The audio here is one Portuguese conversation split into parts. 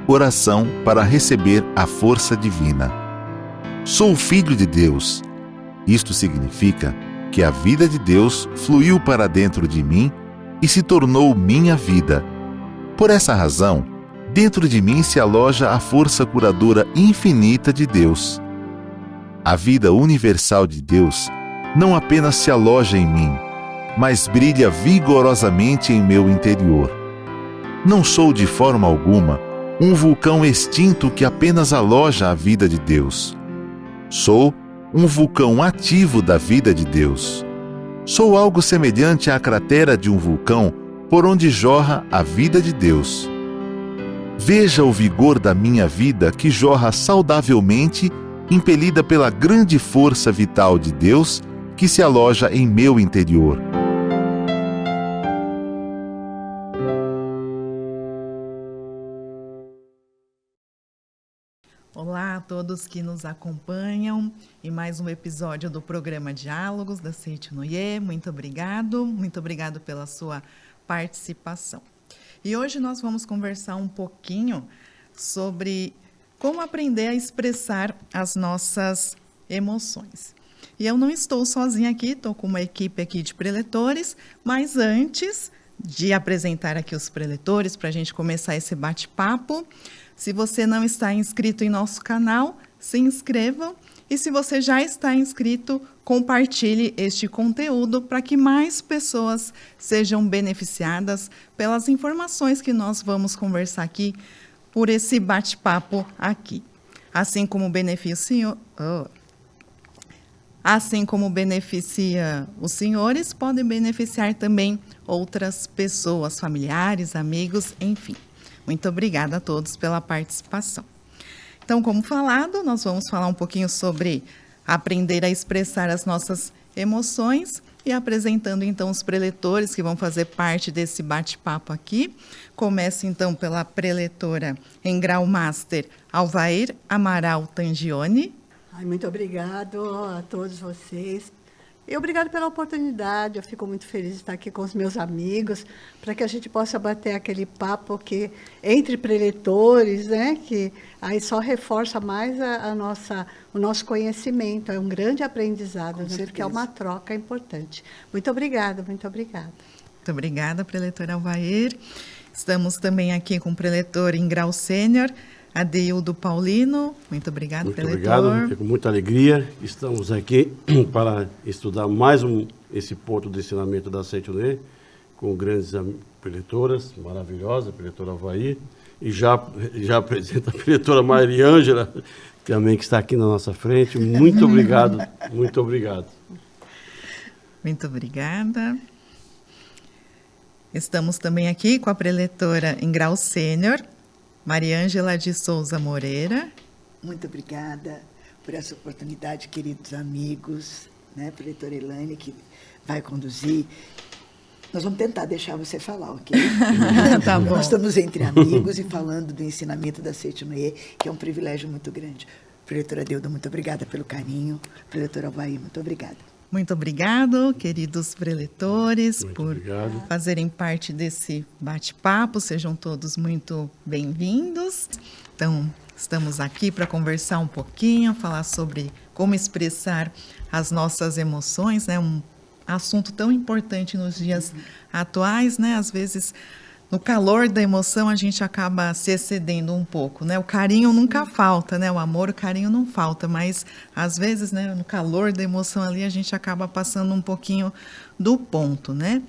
Oração para receber a força divina. Sou filho de Deus. Isto significa que a vida de Deus fluiu para dentro de mim e se tornou minha vida. Por essa razão, dentro de mim se aloja a força curadora infinita de Deus. A vida universal de Deus não apenas se aloja em mim, mas brilha vigorosamente em meu interior. Não sou de forma alguma um vulcão extinto que apenas aloja a vida de Deus. Sou um vulcão ativo da vida de Deus. Sou algo semelhante à cratera de um vulcão por onde jorra a vida de Deus. Veja o vigor da minha vida que jorra saudavelmente, impelida pela grande força vital de Deus que se aloja em meu interior. Olá a todos que nos acompanham em mais um episódio do programa Diálogos da Seitinoye. Muito obrigado pela sua participação. E hoje nós vamos conversar um pouquinho sobre como aprender a expressar as nossas emoções. E eu não estou sozinha aqui, estou com uma equipe aqui de preletores, mas antes de apresentar aqui os preletores para a gente começar esse bate-papo, se você não está inscrito em nosso canal, se inscreva. E se você já está inscrito, compartilhe este conteúdo para que mais pessoas sejam beneficiadas pelas informações que nós vamos conversar aqui por esse bate-papo aqui. Assim como beneficia os senhores, podem beneficiar também outras pessoas, familiares, amigos, enfim. Muito obrigada a todos pela participação. Então, como falado, nós vamos falar um pouquinho sobre aprender a expressar as nossas emoções e apresentando então os preletores que vão fazer parte desse bate-papo aqui. Começo então pela preletora em grau master, Alvair Amaral Tangione. Muito obrigado a todos vocês. E obrigado pela oportunidade, eu fico muito feliz de estar aqui com os meus amigos, para que a gente possa bater aquele papo que, entre preletores, né, que aí só reforça mais o nosso conhecimento, é um grande aprendizado, né, porque é uma troca importante. Muito obrigada, muito obrigada. Muito obrigada, preletora Alvair. Estamos também aqui com o preletor em grau sênior, Adeildo Paulino. Muito obrigado, preletor. Muito obrigado, com muita alegria. Estamos aqui para estudar mais esse ponto do ensinamento da Seitinoye, com grandes preletoras maravilhosas, a preletora Alvair, e já apresenta a preletora Mariângela, também que está aqui na nossa frente. Muito obrigado, muito obrigado. Muito obrigada. Estamos também aqui com a preletora em grau sênior, Mariângela de Souza Moreira. Muito obrigada por essa oportunidade, queridos amigos, né, preletora Elaine, que vai conduzir. Nós vamos tentar deixar você falar, ok? Tá bom. Nós estamos entre amigos e falando do ensinamento da Seitinoye, que é um privilégio muito grande. Preletora Adeildo, muito obrigada pelo carinho. Preletora Alvair, muito obrigada. Muito obrigado, queridos preletores, por fazerem parte desse bate-papo. Sejam todos muito bem-vindos. Então, estamos aqui para conversar um pouquinho, falar sobre como expressar as nossas emoções, né? Um assunto tão importante nos dias atuais, né? Às vezes, no calor da emoção, a gente acaba se excedendo um pouco, né? O carinho nunca falta, né? O amor, o carinho não falta, mas às vezes, né, no calor da emoção ali, a gente acaba passando um pouquinho do ponto, né?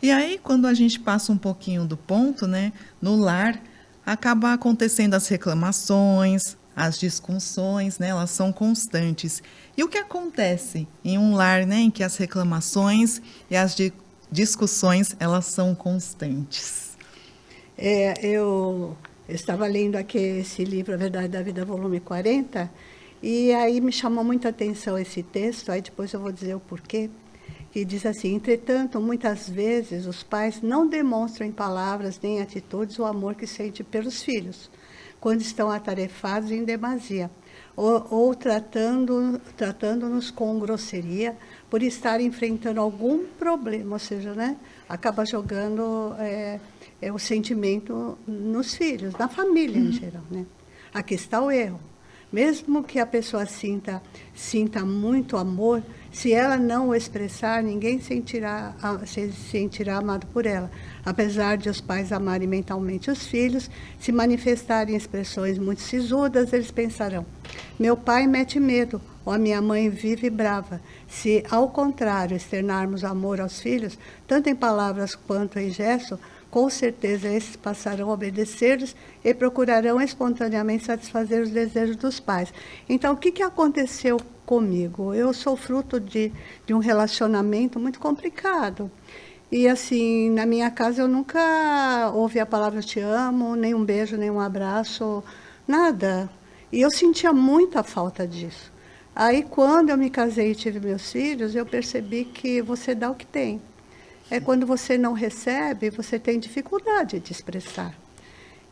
E aí, quando a gente passa um pouquinho do ponto, né, no lar, acaba acontecendo as reclamações, as discussões, né? Elas são constantes. E o que acontece em um lar, né, em que as reclamações e as discussões, elas são constantes? Eu estava lendo aqui esse livro, A Verdade da Vida, volume 40, e aí me chamou muita atenção esse texto, aí depois eu vou dizer o porquê, que diz assim: entretanto, muitas vezes os pais não demonstram em palavras nem em atitudes o amor que sentem pelos filhos, quando estão atarefados em demasia, ou tratando-nos com grosseria por estar enfrentando algum problema, ou seja, né, acaba jogando o sentimento nos filhos, na família em geral, né? Aqui está o erro. Mesmo que a pessoa sinta muito amor, se ela não o expressar, ninguém se sentirá amado por ela. Apesar de os pais amarem mentalmente os filhos, se manifestarem expressões muito sisudas, eles pensarão: meu pai mete medo, ou a minha mãe vive brava. Se, ao contrário, externarmos amor aos filhos, tanto em palavras quanto em gesto, com certeza esses passarão a obedecer-lhes e procurarão espontaneamente satisfazer os desejos dos pais. Então, o que aconteceu comigo? Eu sou fruto de um relacionamento muito complicado. E, assim, na minha casa eu nunca ouvi a palavra te amo, nem um beijo, nem um abraço, nada. E eu sentia muita falta disso. Aí, quando eu me casei e tive meus filhos, eu percebi que você dá o que tem. Quando você não recebe, você tem dificuldade de expressar.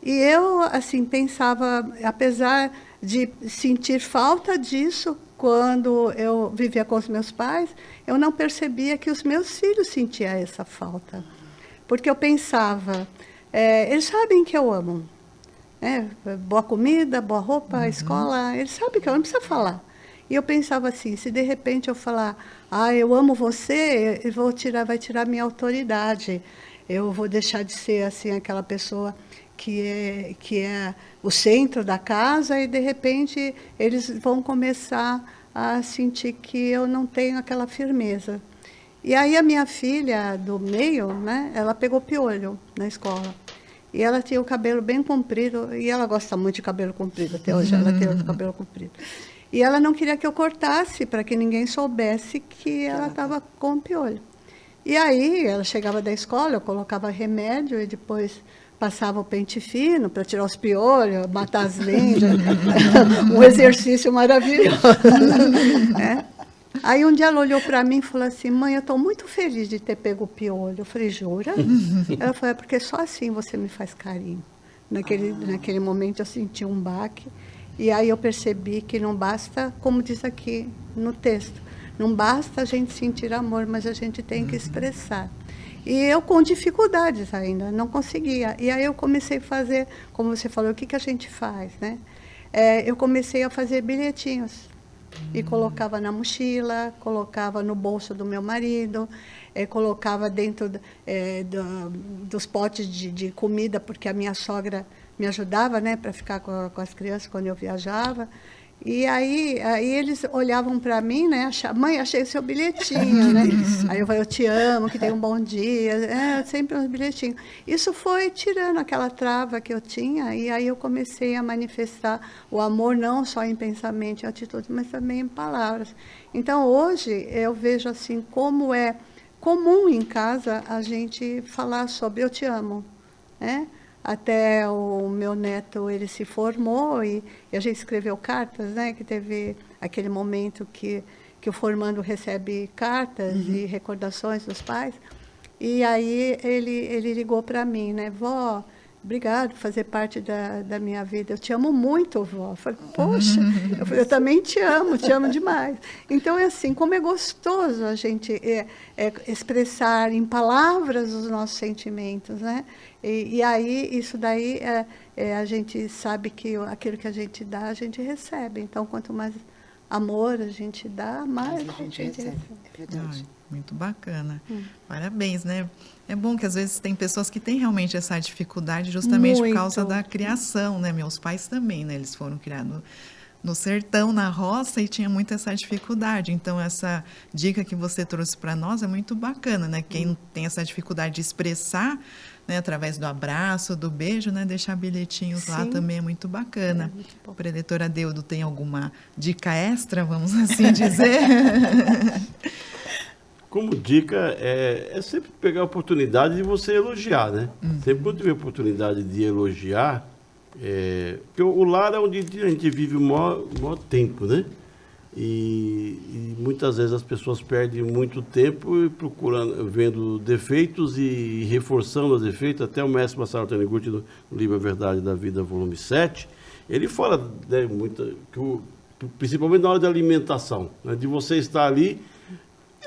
E eu, assim, pensava, apesar de sentir falta disso, quando eu vivia com os meus pais, eu não percebia que os meus filhos sentiam essa falta. Porque eu pensava, eles sabem que eu amo. Boa comida, boa roupa, escola, eles sabem que eu não preciso falar. E eu pensava assim, se de repente eu falar, eu amo você, vai tirar minha autoridade. Eu vou deixar de ser assim aquela pessoa que é o centro da casa e de repente eles vão começar a sentir que eu não tenho aquela firmeza. E aí a minha filha do meio, né, ela pegou piolho na escola. E ela tinha o cabelo bem comprido, e ela gosta muito de cabelo comprido, até hoje ela tem o cabelo comprido. E ela não queria que eu cortasse, para que ninguém soubesse que ela estava com piolho. E aí, ela chegava da escola, eu colocava remédio e depois passava o pente fino para tirar os piolhos, matar as lendas. Um exercício maravilhoso. Aí um dia ela olhou para mim e falou assim, mãe, eu estou muito feliz de ter pego o piolho. Eu falei, jura? Ela falou, porque só assim você me faz carinho. Naquele momento eu senti um baque. E aí eu percebi que não basta, como diz aqui no texto, não basta a gente sentir amor, mas a gente tem que expressar. E eu com dificuldades ainda, não conseguia. E aí eu comecei a fazer, como você falou, o que a gente faz, né? Eu comecei a fazer bilhetinhos. E colocava na mochila, colocava no bolso do meu marido, colocava dentro dos potes de comida, porque a minha sogra me ajudava, né, para ficar com as crianças quando eu viajava. E aí eles olhavam para mim, né, mãe, achei o seu bilhetinho, né? Aí eu falei, eu te amo, que tenha um bom dia, sempre uns bilhetinhos. Isso foi tirando aquela trava que eu tinha, e aí eu comecei a manifestar o amor não só em pensamento e atitude, mas também em palavras. Então hoje eu vejo assim como é comum em casa a gente falar sobre eu te amo, né? Até o meu neto, ele se formou e a gente escreveu cartas, né? Que teve aquele momento que o formando recebe cartas e recordações dos pais. E aí ele ligou para mim, né? Vó, obrigado por fazer parte da minha vida. Eu te amo muito, vó. Eu falei, poxa, eu também te amo demais. Então, é assim, como é gostoso a gente expressar em palavras os nossos sentimentos, né? E aí, isso daí, a gente sabe que aquilo que a gente dá, a gente recebe. Então, quanto mais amor a gente dá, mais a gente recebe. É verdade. Muito bacana. Parabéns, né? É bom que às vezes tem pessoas que têm realmente essa dificuldade justamente por causa da criação, né? Meus pais também, né? Eles foram criados no sertão, na roça, e tinha muito essa dificuldade. Então, essa dica que você trouxe para nós é muito bacana, né? Quem tem essa dificuldade de expressar, né, através do abraço, do beijo, né, deixar bilhetinhos lá também é muito bacana. O Preletor Adeudo tem alguma dica extra, vamos assim dizer? Como dica, é sempre pegar a oportunidade de você elogiar, né? Sempre quando tiver a oportunidade de elogiar, porque o lar é onde a gente vive o maior tempo, né? E muitas vezes as pessoas perdem muito tempo procurando, vendo defeitos e reforçando os defeitos. Até o mestre Masaru Taniguchi, no livro A Verdade da Vida, volume 7, ele fala, né, principalmente na hora da alimentação, né, de você estar ali,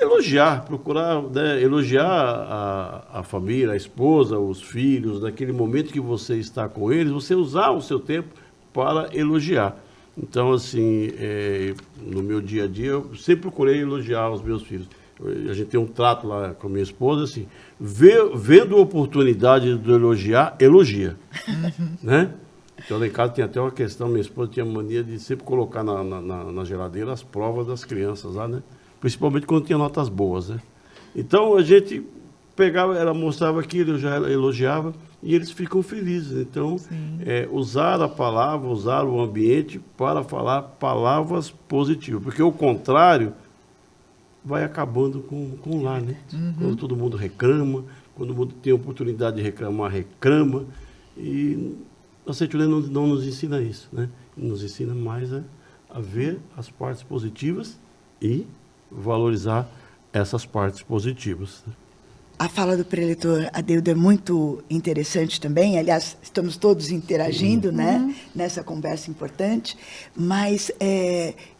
elogiar, procurar, né, elogiar a família, a esposa, os filhos, naquele momento que você está com eles, você usar o seu tempo para elogiar. Então, assim, no meu dia a dia, eu sempre procurei elogiar os meus filhos. A gente tem um trato lá com a minha esposa, assim, vendo a oportunidade de elogiar, elogia, né? Então, lá em casa tem até uma questão, minha esposa tinha mania de sempre colocar na geladeira as provas das crianças lá, né? Principalmente quando tinha notas boas, né? Então, a gente pegava, ela mostrava aquilo, eu já elogiava, e eles ficam felizes. Então, usar a palavra, usar o ambiente para falar palavras positivas, porque o contrário vai acabando com o lar, né? Quando todo mundo reclama, quando o mundo tem a oportunidade de reclamar, reclama, e a Seitulê não nos ensina isso, né? Nos ensina mais a ver as partes positivas e valorizar essas partes positivas. A fala do preletor Adeudo é muito interessante também. Aliás, estamos todos interagindo, né, nessa conversa importante. Mas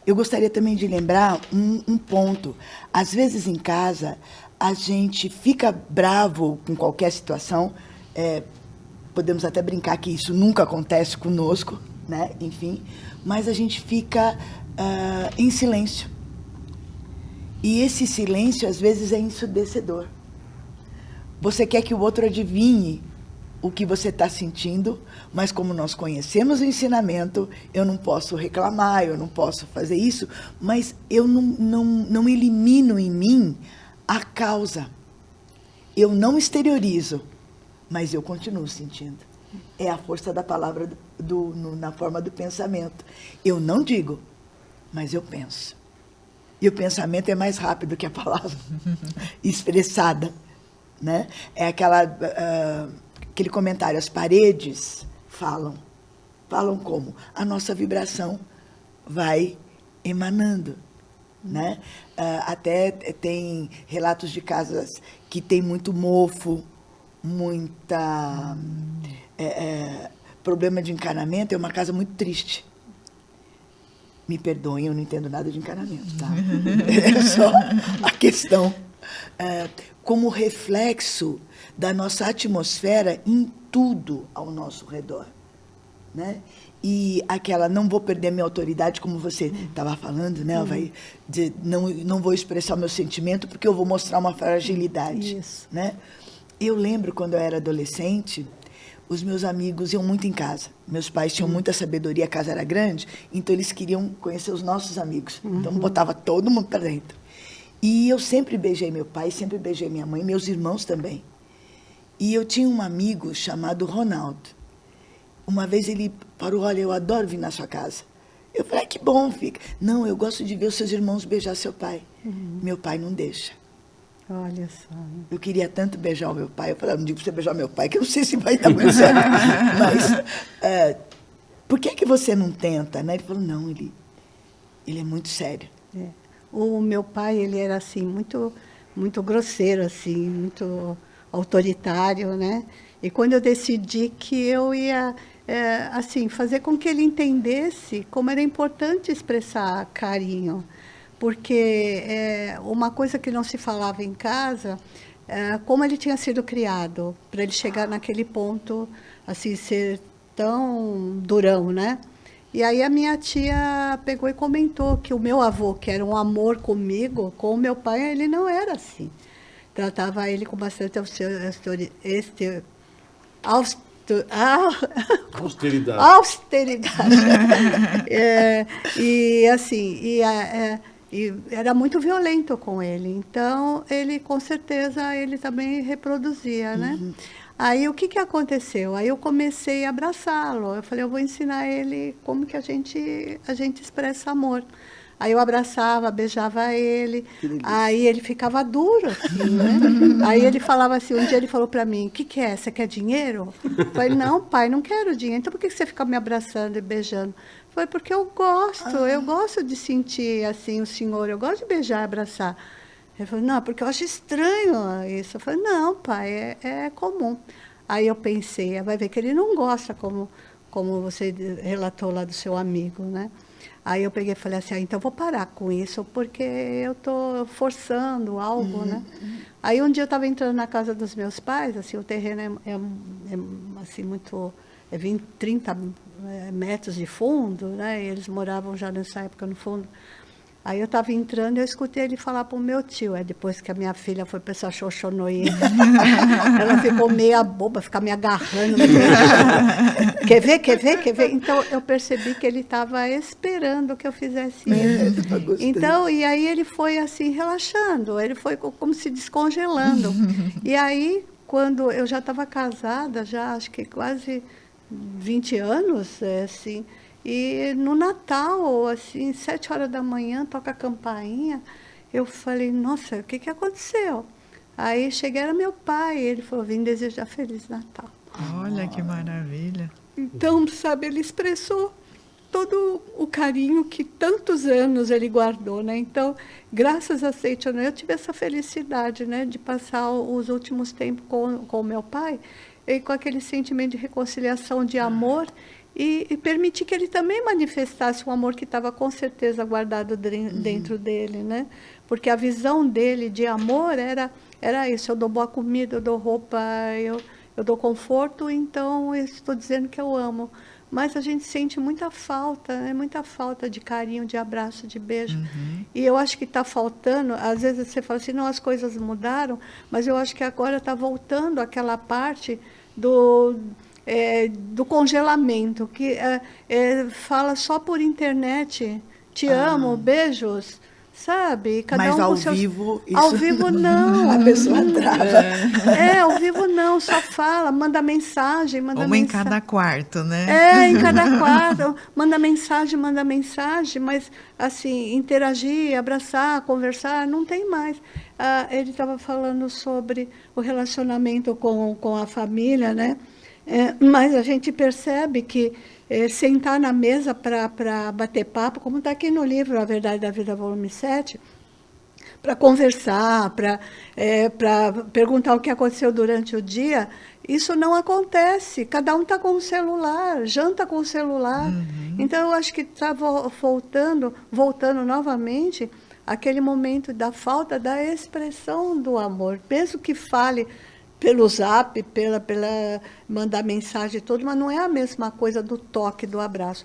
eu gostaria também de lembrar um ponto. Às vezes, em casa, a gente fica bravo com qualquer situação. Podemos até brincar que isso nunca acontece conosco, né? Enfim. Mas a gente fica em silêncio. E esse silêncio, às vezes, é ensurdecedor. Você quer que o outro adivinhe o que você está sentindo, mas como nós conhecemos o ensinamento, eu não posso reclamar, eu não posso fazer isso, mas eu não elimino em mim a causa. Eu não exteriorizo, mas eu continuo sentindo. É a força da palavra na forma do pensamento. Eu não digo, mas eu penso. E o pensamento é mais rápido que a palavra expressada. Né? É aquele comentário, as paredes falam como? A nossa vibração vai emanando, né? Até tem relatos de casas que tem muito mofo, muita problema de encanamento, é uma casa muito triste. Me perdoem, eu não entendo nada de encanamento, tá? É só a questão... como reflexo da nossa atmosfera em tudo ao nosso redor, né? E aquela, não vou perder minha autoridade, como você estava falando, né? Não vou expressar o meu sentimento porque eu vou mostrar uma fragilidade. Isso. Né? Eu lembro, quando eu era adolescente, os meus amigos iam muito em casa. Meus pais tinham muita sabedoria, a casa era grande, então eles queriam conhecer os nossos amigos. Então, botava todo mundo para dentro. E eu sempre beijei meu pai, sempre beijei minha mãe, meus irmãos também. E eu tinha um amigo chamado Ronaldo. Uma vez ele falou, olha, eu adoro vir na sua casa. Eu falei, que bom, fica. Não, eu gosto de ver os seus irmãos beijar seu pai. Meu pai não deixa. Olha só. Eu queria tanto beijar o meu pai. Eu falei, não digo para você beijar meu pai, que eu não sei se vai dar muito certo. Mas, por que você não tenta? Né? Ele falou, não, ele é muito sério. O meu pai, ele era assim, muito, muito grosseiro, assim, muito autoritário, né? E quando eu decidi que eu ia, assim, fazer com que ele entendesse como era importante expressar carinho, porque uma coisa que não se falava em casa, como ele tinha sido criado, para ele chegar naquele ponto, assim, ser tão durão, né? E aí a minha tia pegou e comentou que o meu avô, que era um amor comigo, com o meu pai, ele não era assim. Tratava ele com bastante austeridade. E assim, e era muito violento com ele. Então, ele, com certeza, ele também reproduzia, né? Aí, o que aconteceu? Aí eu comecei a abraçá-lo. Eu falei, eu vou ensinar ele como que a gente expressa amor. Aí eu abraçava, beijava ele. Aí ele ficava duro, assim, né? Aí ele falava assim, um dia ele falou para mim, o que é? Você quer dinheiro? Eu falei, não, pai, não quero dinheiro. Então, por que você fica me abraçando e beijando? Foi porque eu gosto de sentir, assim, o senhor. Eu gosto de beijar e abraçar. Ele falou, não, porque eu acho estranho isso. Eu falei, não, pai, é comum. Aí eu pensei, vai ver que ele não gosta como você relatou lá do seu amigo, né? Aí eu peguei e falei assim, então vou parar com isso, porque eu estou forçando algo, né? Aí um dia eu estava entrando na casa dos meus pais, assim, o terreno é assim, muito... É 20, 30 metros de fundo, né? E eles moravam já nessa época no fundo. Aí eu estava entrando e eu escutei ele falar para o meu tio. Aí depois que a minha filha foi para essa xoxonoí, ela ficou meia boba, ficar me agarrando. Quer ver, quer ver, quer ver? Então eu percebi que ele estava esperando que eu fizesse isso. Então, e aí ele foi assim, relaxando, ele foi como se descongelando. E aí, quando eu já estava casada, já acho que quase 20 anos, assim... E no Natal, assim, 7 horas da manhã, toca a campainha. Eu falei, nossa, o que aconteceu? Aí cheguei, era meu pai, ele falou, vim desejar Feliz Natal. Olha que maravilha. Então, sabe, ele expressou todo o carinho que tantos anos ele guardou, né? Então, graças a Seitonê, eu tive essa felicidade, né, de passar os últimos tempos com o meu pai, e com aquele sentimento de reconciliação, de amor, e permitir que ele também manifestasse um amor que estava com certeza guardado dentro dele, né? Porque a visão dele de amor era isso, eu dou boa comida, eu dou roupa, eu dou conforto, então eu estou dizendo que eu amo. Mas a gente sente muita falta, né? Muita falta de carinho, de abraço, de beijo. E eu acho que está faltando, às vezes você fala assim, não, as coisas mudaram, mas eu acho que agora está voltando aquela parte do congelamento, que fala só por internet, te amo, beijos, sabe? Cada mas um ao com seus... vivo, isso... Ao vivo não. A pessoa trava. Ao vivo não, só fala, manda mensagem, Uma em cada quarto, né? Em cada quarto, manda mensagem, mas assim, interagir, abraçar, conversar, não tem mais. Ele estava falando sobre o relacionamento com a família, né? Mas a gente percebe que sentar na mesa para bater papo, como está aqui no livro A Verdade da Vida, volume 7, para conversar, para perguntar o que aconteceu durante o dia, isso não acontece. Cada um está com o celular, janta com o celular. Então, eu acho que está voltando novamente aquele momento da falta da expressão do amor. Mesmo que fale pelo zap, pela mandar mensagem e tudo, mas não é a mesma coisa do toque, do abraço.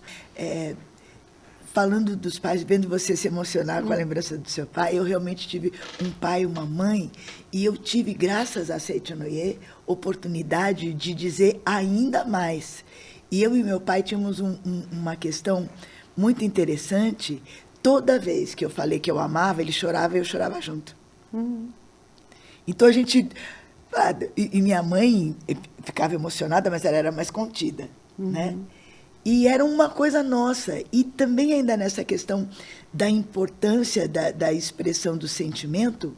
Falando dos pais, vendo você se emocionar com a lembrança do seu pai, eu realmente tive um pai e uma mãe, e eu tive, graças a Seitonê, oportunidade de dizer ainda mais. E eu e meu pai tínhamos uma questão muito interessante. Toda vez que eu falei que eu amava, ele chorava e eu chorava junto. Então a gente... E minha mãe ficava emocionada, mas ela era mais contida, né? E era uma coisa nossa. E também ainda nessa questão da importância da expressão do sentimento,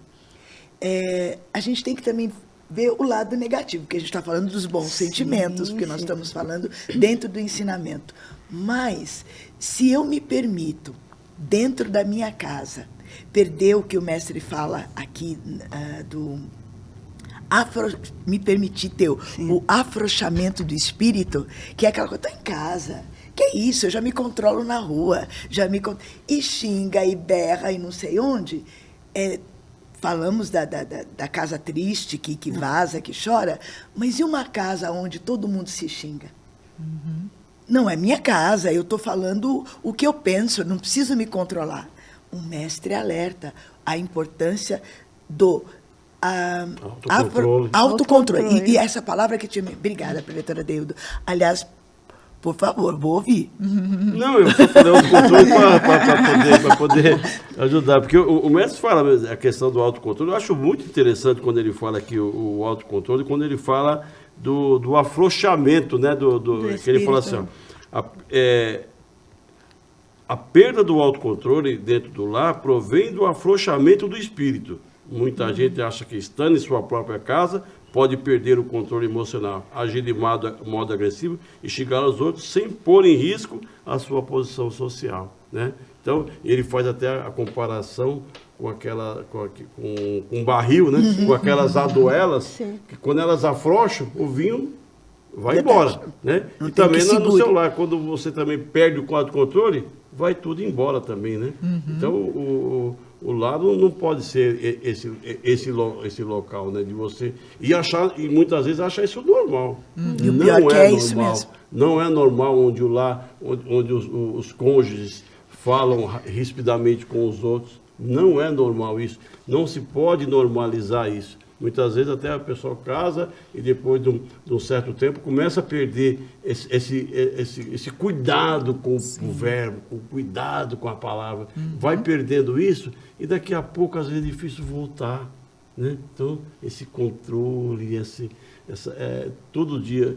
a gente tem que também ver o lado negativo, porque a gente está falando dos bons sentimentos, porque nós estamos falando dentro do ensinamento. Mas, se eu me permito, dentro da minha casa, perder o que o mestre fala aqui me permitir ter o afrouxamento do espírito, que é aquela coisa, estou em casa, que é isso, eu já me controlo na rua, e xinga, e berra, e não sei onde. Falamos da casa triste, que vaza, que chora, mas e uma casa onde todo mundo se xinga? Não é minha casa, eu estou falando o que eu penso, não preciso me controlar. O mestre alerta a importância do autocontrole. E essa palavra que tinha... Obrigada, preletora Deudo. Aliás, por favor, vou ouvir. Não, eu estou falando autocontrole para poder ajudar. Porque o mestre fala a questão do autocontrole. Eu acho muito interessante quando ele fala aqui o autocontrole, quando ele fala do afrouxamento, né? Que ele fala assim, ó, a perda do autocontrole dentro do lar provém do afrouxamento do espírito. Muita gente acha que, estando em sua própria casa, pode perder o controle emocional, agir de modo agressivo e xingar os outros sem pôr em risco a sua posição social, né? Então, ele faz até a comparação com um barril, né? Com aquelas aduelas, que quando elas afrouxam, o vinho vai embora, né? E também no celular, quando você também perde o quadro de controle, vai tudo embora também, né? Então, o lar não pode ser esse local, né? De você... E muitas vezes achar isso normal. E o pior que é isso mesmo. Não é normal onde o lar, onde os cônjuges falam rispidamente com os outros. Não é normal isso. Não se pode normalizar isso. Muitas vezes até a pessoa casa e depois de um certo tempo começa a perder esse cuidado com o verbo, com o cuidado com a palavra. Vai perdendo isso e daqui a pouco às vezes é difícil voltar, né? Então, esse controle, todo dia...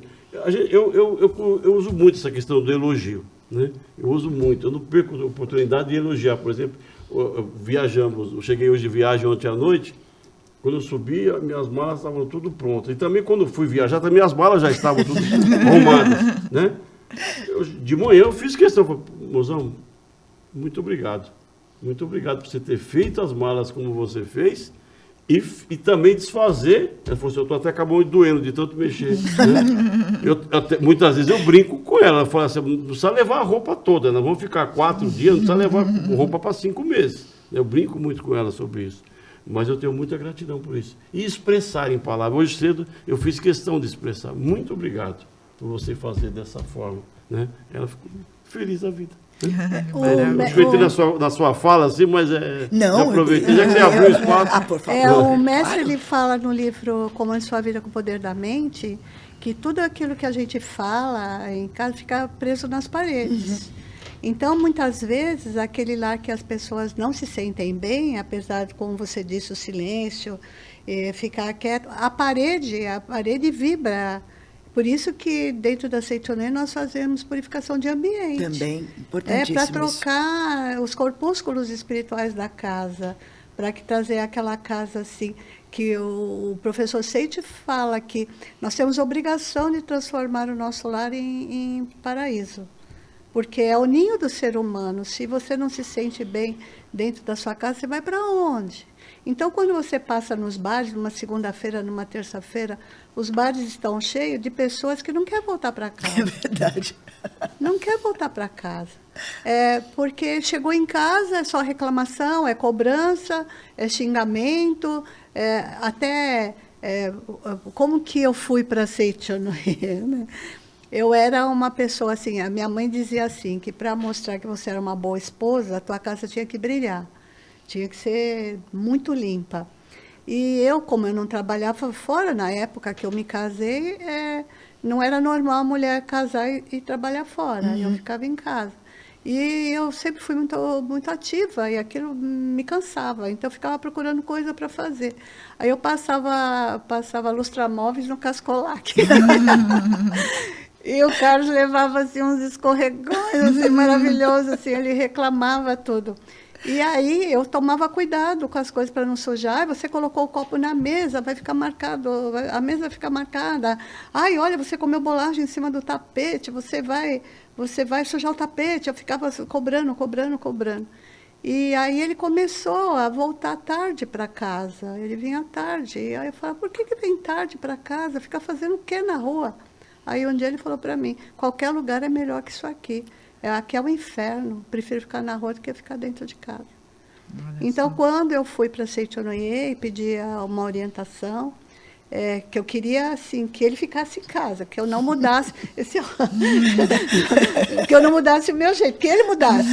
Eu uso muito essa questão do elogio, né? Eu uso muito. Eu não perco a oportunidade de elogiar. Por exemplo, viajamos. Eu cheguei hoje de viagem ontem à noite. Quando eu subi, minhas malas estavam tudo prontas. E também quando fui viajar, também as malas já estavam tudo arrumadas, né? De manhã eu fiz questão. Falei, mozão, muito obrigado. Muito obrigado por você ter feito as malas como você fez e também desfazer. Ela falou assim, eu estou até acabando doendo de tanto mexer. Né? Muitas vezes eu brinco com ela. Ela fala assim, não precisa levar a roupa toda. Nós vamos ficar 4 dias, não precisa levar roupa para 5 meses. Eu brinco muito com ela sobre isso. Mas eu tenho muita gratidão por isso. E expressar em palavras. Hoje cedo eu fiz questão de expressar. Muito obrigado por você fazer dessa forma. Né? Ela ficou feliz da vida. Eu entrei na sua fala, assim, mas não, aproveitei, já que você abriu o espaço. Por favor. O mestre ele fala no livro Comande Sua Vida com o Poder da Mente que tudo aquilo que a gente fala em casa fica preso nas paredes. Então, muitas vezes, aquele lar que as pessoas não se sentem bem, apesar de, como você disse, o silêncio, ficar quieto, a parede vibra. Por isso que, dentro da Seitonê, nós fazemos purificação de ambiente. Também, importantíssimo. Para trocar os corpúsculos espirituais da casa, para trazer aquela casa assim, que o professor Seite fala que nós temos obrigação de transformar o nosso lar em paraíso. Porque é o ninho do ser humano. Se você não se sente bem dentro da sua casa, você vai para onde? Então, quando você passa nos bares, numa segunda-feira, numa terça-feira, os bares estão cheios de pessoas que não querem voltar para casa. É verdade. Não quer voltar para casa. Porque chegou em casa, é só reclamação, é cobrança, é xingamento, como que eu fui para Seitonê, né? Eu era uma pessoa assim, a minha mãe dizia assim, que para mostrar que você era uma boa esposa, a tua casa tinha que brilhar, tinha que ser muito limpa. E eu, como eu não trabalhava fora, na época que eu me casei, não era normal a mulher casar e trabalhar fora, eu ficava em casa. E eu sempre fui muito ativa e aquilo me cansava, então eu ficava procurando coisa para fazer. Aí eu passava lustramóveis no Cascolac. E o Carlos levava assim, uns escorregões assim, maravilhosos, assim, ele reclamava tudo. E aí eu tomava cuidado com as coisas para não sujar. Você colocou o copo na mesa, vai ficar marcado, a mesa vai ficar marcada. Ai, olha, você comeu bolacha em cima do tapete, você vai sujar o tapete. Eu ficava cobrando. E aí ele começou a voltar tarde para casa, ele vinha tarde. E aí eu falava, por que vem tarde para casa? Fica fazendo o quê na rua? Aí um dia ele falou para mim, qualquer lugar é melhor que isso aqui. Aqui é o inferno, prefiro ficar na rua do que ficar dentro de casa. Então, quando eu fui para Seitonê e pedi uma orientação, que eu queria assim, que ele ficasse em casa, que eu não mudasse que eu não mudasse o meu jeito, que ele mudasse.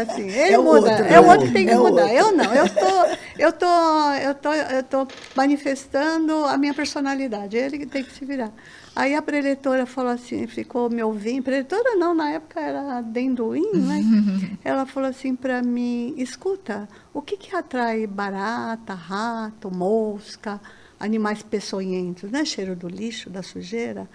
Assim, ele muda, é o outro que tem que mudar. Eu não, eu tô manifestando a minha personalidade, ele que tem que se virar. Aí a preletora falou assim, ficou me ouvindo, preletora não, na época era Denduim, né? Ela falou assim para mim, escuta, o que atrai barata, rato, mosca, animais peçonhentos, né? Cheiro do lixo, da sujeira?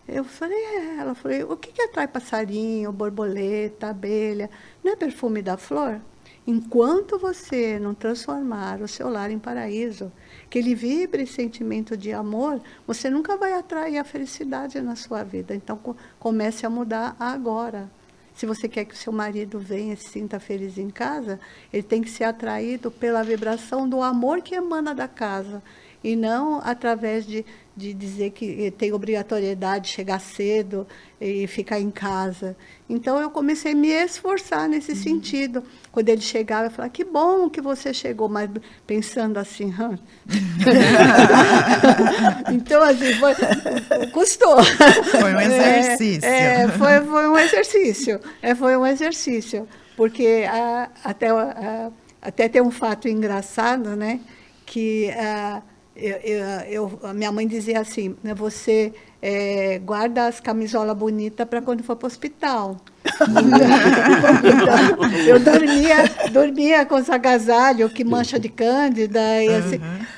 Eu falei, ela falou, o que atrai passarinho, borboleta, abelha? Não é perfume da flor? Enquanto você não transformar o seu lar em paraíso, que ele vibre sentimento de amor, você nunca vai atrair a felicidade na sua vida. Então, comece a mudar agora. Se você quer que o seu marido venha e se sinta feliz em casa, ele tem que ser atraído pela vibração do amor que emana da casa. e não através de dizer que tem obrigatoriedade de chegar cedo e ficar em casa. Então, eu comecei a me esforçar nesse sentido. Quando ele chegava, eu falava, que bom que você chegou, mas pensando assim... Então, assim, custou. Foi um exercício. Foi um exercício. Foi um exercício. Porque até tem um fato engraçado, né? Que... a minha mãe dizia assim, né, você guarda as camisolas bonitas para quando for para o hospital. Então, eu dormia com os agasalhos que mancha de cândida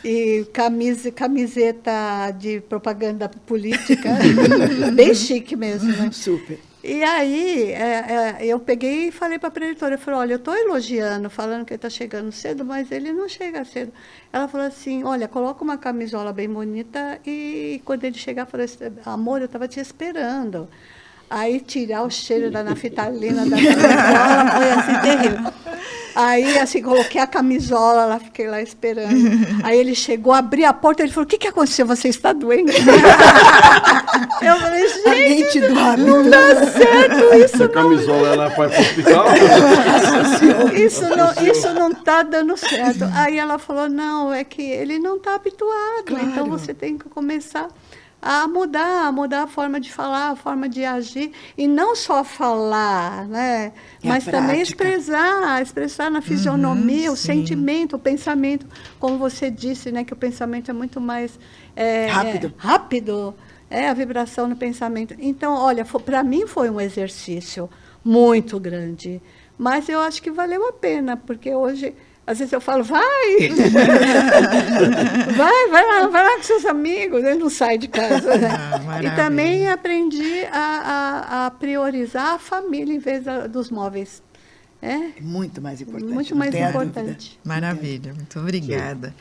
e camiseta de propaganda política, bem chique mesmo, né? Super. E aí, eu peguei e falei para a preletora, eu falei, olha, eu estou elogiando, falando que ele está chegando cedo, mas ele não chega cedo. Ela falou assim, olha, coloca uma camisola bem bonita e quando ele chegar, falou assim, amor, eu estava te esperando. Aí tirar o cheiro da naftalina da camisola foi assim terrível. Aí, assim, coloquei a camisola, lá, fiquei lá esperando. Aí ele chegou, abri a porta, ele falou, o que aconteceu? Você está doente? Eu falei, gente, não dá certo isso não. A camisola, ela vai para o hospital? Isso não está dando certo. Aí ela falou, não, é que ele não está habituado, claro. Então você tem que começar a mudar a forma de falar, a forma de agir, e não só falar, né? Mas também expressar na fisionomia o sentimento, o pensamento, como você disse, né? Que o pensamento é muito mais rápido, a vibração no pensamento. Então, olha, para mlá foi um exercício muito grande, mas eu acho que valeu a pena, porque hoje... Às vezes eu falo, vai lá com seus amigos, ele não sai de casa. Né? E também aprendi a priorizar a família em vez dos móveis. Muito mais importante. Muito mais importante. Maravilha, muito obrigada.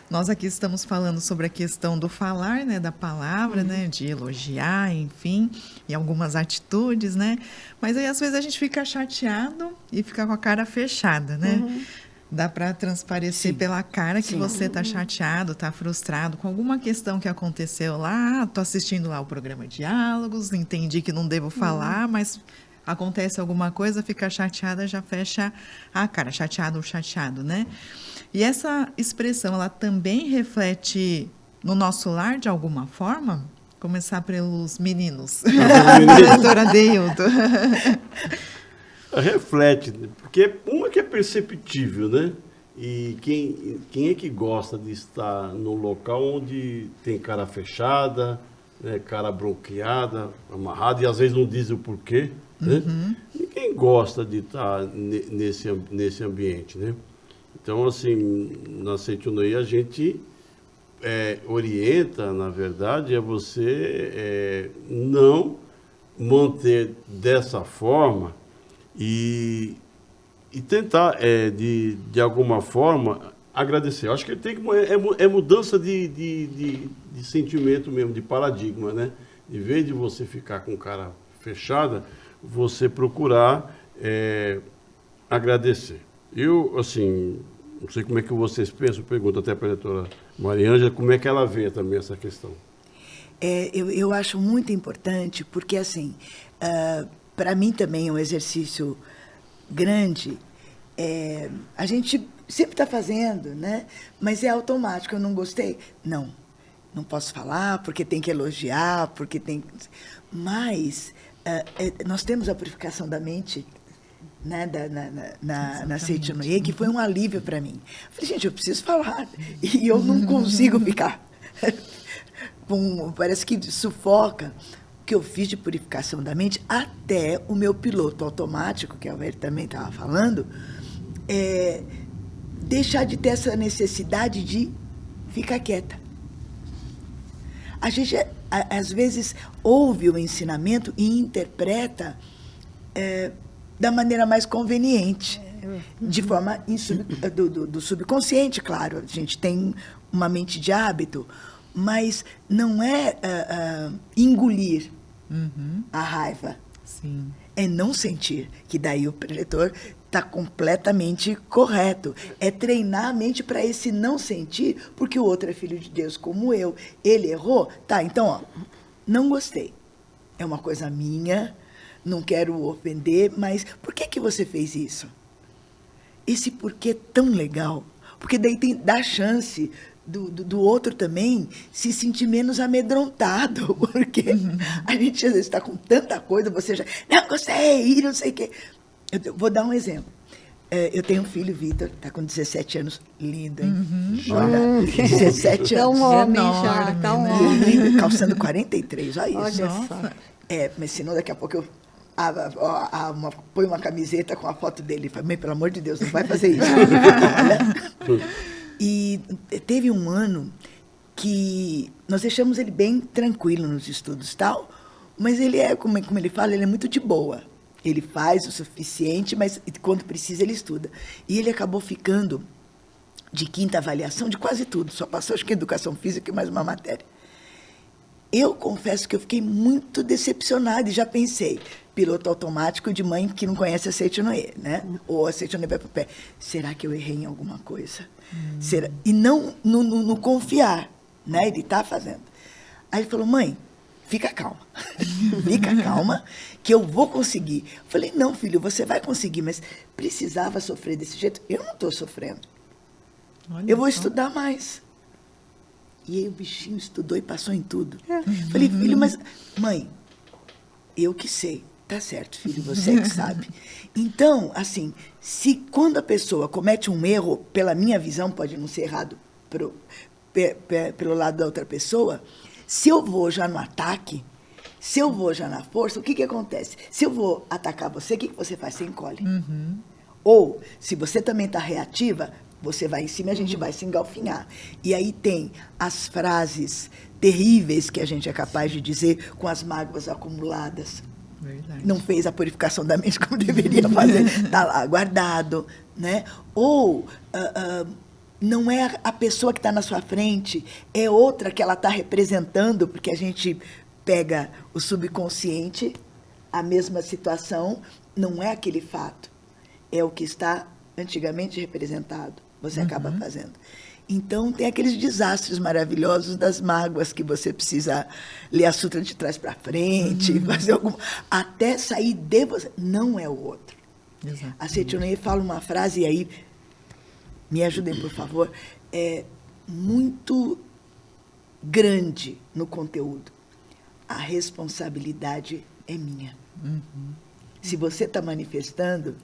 Nós aqui estamos falando sobre a questão do falar, né, da palavra, né, de elogiar, enfim, e algumas atitudes, né? Mas aí às vezes a gente fica chateado e fica com a cara fechada, né? Dá para transparecer pela cara que você está chateado, está frustrado com alguma questão que aconteceu lá. Estou assistindo lá o programa Diálogos, entendi que não devo falar, mas acontece alguma coisa, fica chateada, já fecha a cara, chateado ou chateado, né? E essa expressão, ela também reflete no nosso lar de alguma forma? Começar pelos meninos. Doutora Adeildo. Reflete, porque uma que é perceptível, né? E quem é que gosta de estar num local onde tem cara fechada, né? Cara bronqueada, amarrada, e às vezes não diz o porquê, né? Ninguém gosta de estar nesse ambiente, né? Então, assim, na Seitonoye a gente orienta, na verdade, a você não manter dessa forma e tentar, de alguma forma, agradecer. Eu acho que tem que mudança de sentimento mesmo, de paradigma, né? Em vez de você ficar com cara fechada, você procurar agradecer. Eu, assim, não sei como é que vocês pensam, pergunto até para a doutora Mariângela, como é que ela vê também essa questão? Eu acho muito importante, porque, assim, para mim também é um exercício grande. A gente sempre está fazendo, né? Mas é automático. Eu não gostei? Não posso falar, porque tem que elogiar, porque tem... Mas nós temos a purificação da mente, né, na Seitonoye, que foi um alívio para mim. Eu falei, gente, eu preciso falar, e eu não consigo ficar. Parece que sufoca o que eu fiz de purificação da mente, até o meu piloto automático, que a Alvair também estava falando, deixar de ter essa necessidade de ficar quieta. A gente, às vezes, ouve o ensinamento e interpreta da maneira mais conveniente, de forma do subconsciente, claro. A gente tem uma mente de hábito, mas não é engolir a raiva. Sim. É não sentir, que daí o preletor está completamente correto. É treinar a mente para esse não sentir, porque o outro é filho de Deus como eu. Ele errou? Tá, então, ó, não gostei. É uma coisa minha, não quero ofender, mas por que você fez isso? Esse porquê tão legal, porque daí dá chance do outro também se sentir menos amedrontado, porque a gente às vezes está com tanta coisa, você já, não gostei, e não sei o quê. Eu vou dar um exemplo. Eu tenho um filho, Vitor, está com 17 anos, lindo, hein? Joga 17 anos. Tá um homem já, tá um homem. Lindo, calçando 43, olha isso. Olha só. Mas senão daqui a pouco eu põe uma camiseta com a foto dele. Fala, mãe, pelo amor de Deus, não vai fazer isso. E teve um ano que nós deixamos ele bem tranquilo nos estudos e tal, mas ele é, como ele fala, ele é muito de boa. Ele faz o suficiente, mas quando precisa ele estuda. E ele acabou ficando de 5ª avaliação de quase tudo, só passou acho que educação física e mais uma matéria. Eu confesso que eu fiquei muito decepcionada e já pensei, piloto automático de mãe que não conhece a Seitonoye, né? Ou a Seitonoye vai para o pé. Será que eu errei em alguma coisa? Será? E não no confiar, né? Ele está fazendo. Aí ele falou, mãe, fica calma. Fica calma que eu vou conseguir. Eu falei, não, filho, você vai conseguir, mas precisava sofrer desse jeito? Eu não estou sofrendo. Eu vou estudar mais. E aí o bichinho estudou e passou em tudo. Falei, filho, mas... Mãe, eu que sei. Tá certo, filho, você que sabe. Então, assim, se quando a pessoa comete um erro, pela minha visão, pode não ser errado pelo lado da outra pessoa, se eu vou já no ataque, se eu vou já na força, o que acontece? Se eu vou atacar você, o que você faz? Você encolhe. Ou, se você também está reativa, você vai em cima e a gente vai se engalfinhar. E aí tem as frases terríveis que a gente é capaz de dizer com as mágoas acumuladas. Verdade. Não fez a purificação da mente como deveria fazer, está lá guardado, né? Ou não é a pessoa que está na sua frente, é outra que ela está representando, porque a gente pega o subconsciente, a mesma situação, não é aquele fato, é o que está antigamente representado, você acaba fazendo. Então, tem aqueles desastres maravilhosos das mágoas que você precisa ler a sutra de trás para frente, fazer alguma... Até sair de você. Não é o outro. Exato. A Seitonoye fala uma frase, e aí, me ajudem, por favor, é muito grande no conteúdo. A responsabilidade é minha. Se você está manifestando,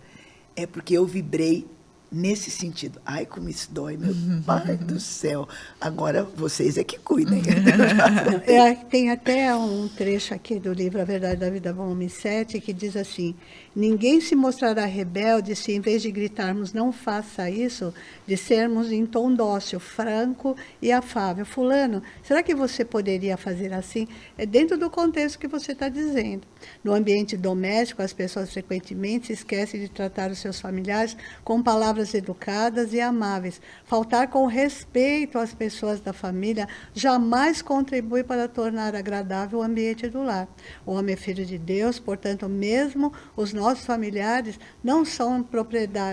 é porque eu vibrei nesse sentido. Ai, como isso dói, meu pai do céu. Agora, vocês é que cuidem. Tem até um trecho aqui do livro A Verdade da Vida, volume 7, que diz assim, ninguém se mostrará rebelde se, em vez de gritarmos, não faça isso, dissermos em tom dócil, franco e afável. Fulano, será que você poderia fazer assim? É dentro do contexto que você está dizendo. No ambiente doméstico, as pessoas frequentemente se esquecem de tratar os seus familiares com palavras educadas e amáveis. Faltar com respeito às pessoas da família jamais contribui para tornar agradável o ambiente do lar. O homem é filho de Deus, portanto, mesmo os nossos familiares não são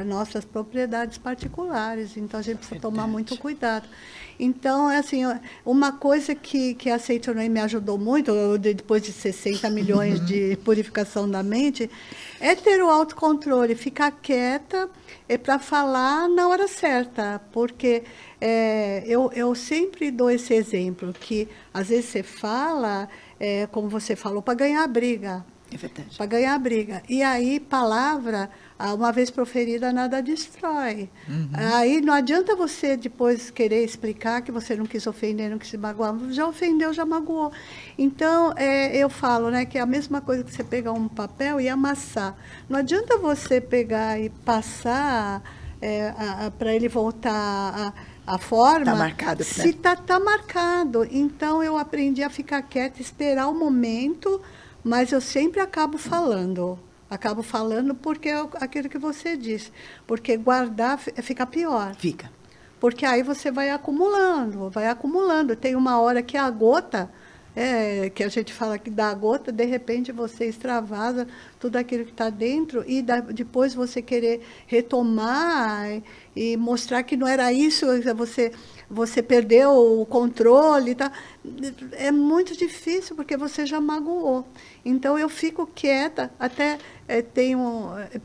nossas propriedades particulares, então a gente precisa tomar muito cuidado. Então, assim, uma coisa que a Seitonoye me ajudou muito, depois de 60 milhões de purificação da mente, é ter o autocontrole, ficar quieta para falar na hora certa, porque eu sempre dou esse exemplo, que às vezes você fala, como você falou, para ganhar a briga. É verdade. Para ganhar a briga. E aí, palavra, uma vez proferida, nada destrói. Aí não adianta você depois querer explicar que você não quis ofender, não quis magoar. Já ofendeu, já magoou. Então, eu falo, né, que é a mesma coisa que você pegar um papel e amassar. Não adianta você pegar e passar para ele voltar a forma. Está marcado. Se tá marcado. Então, eu aprendi a ficar quieta, esperar o momento, mas eu sempre acabo falando. Acabo falando porque é aquilo que você disse. Porque guardar fica pior. Fica. Porque aí você vai acumulando. Tem uma hora que a gota que a gente fala que da gota, de repente você extravasa tudo aquilo que está dentro e depois você querer retomar e mostrar que não era isso, você perdeu o controle. Tá? É muito difícil, porque você já magoou. Então, eu fico quieta, até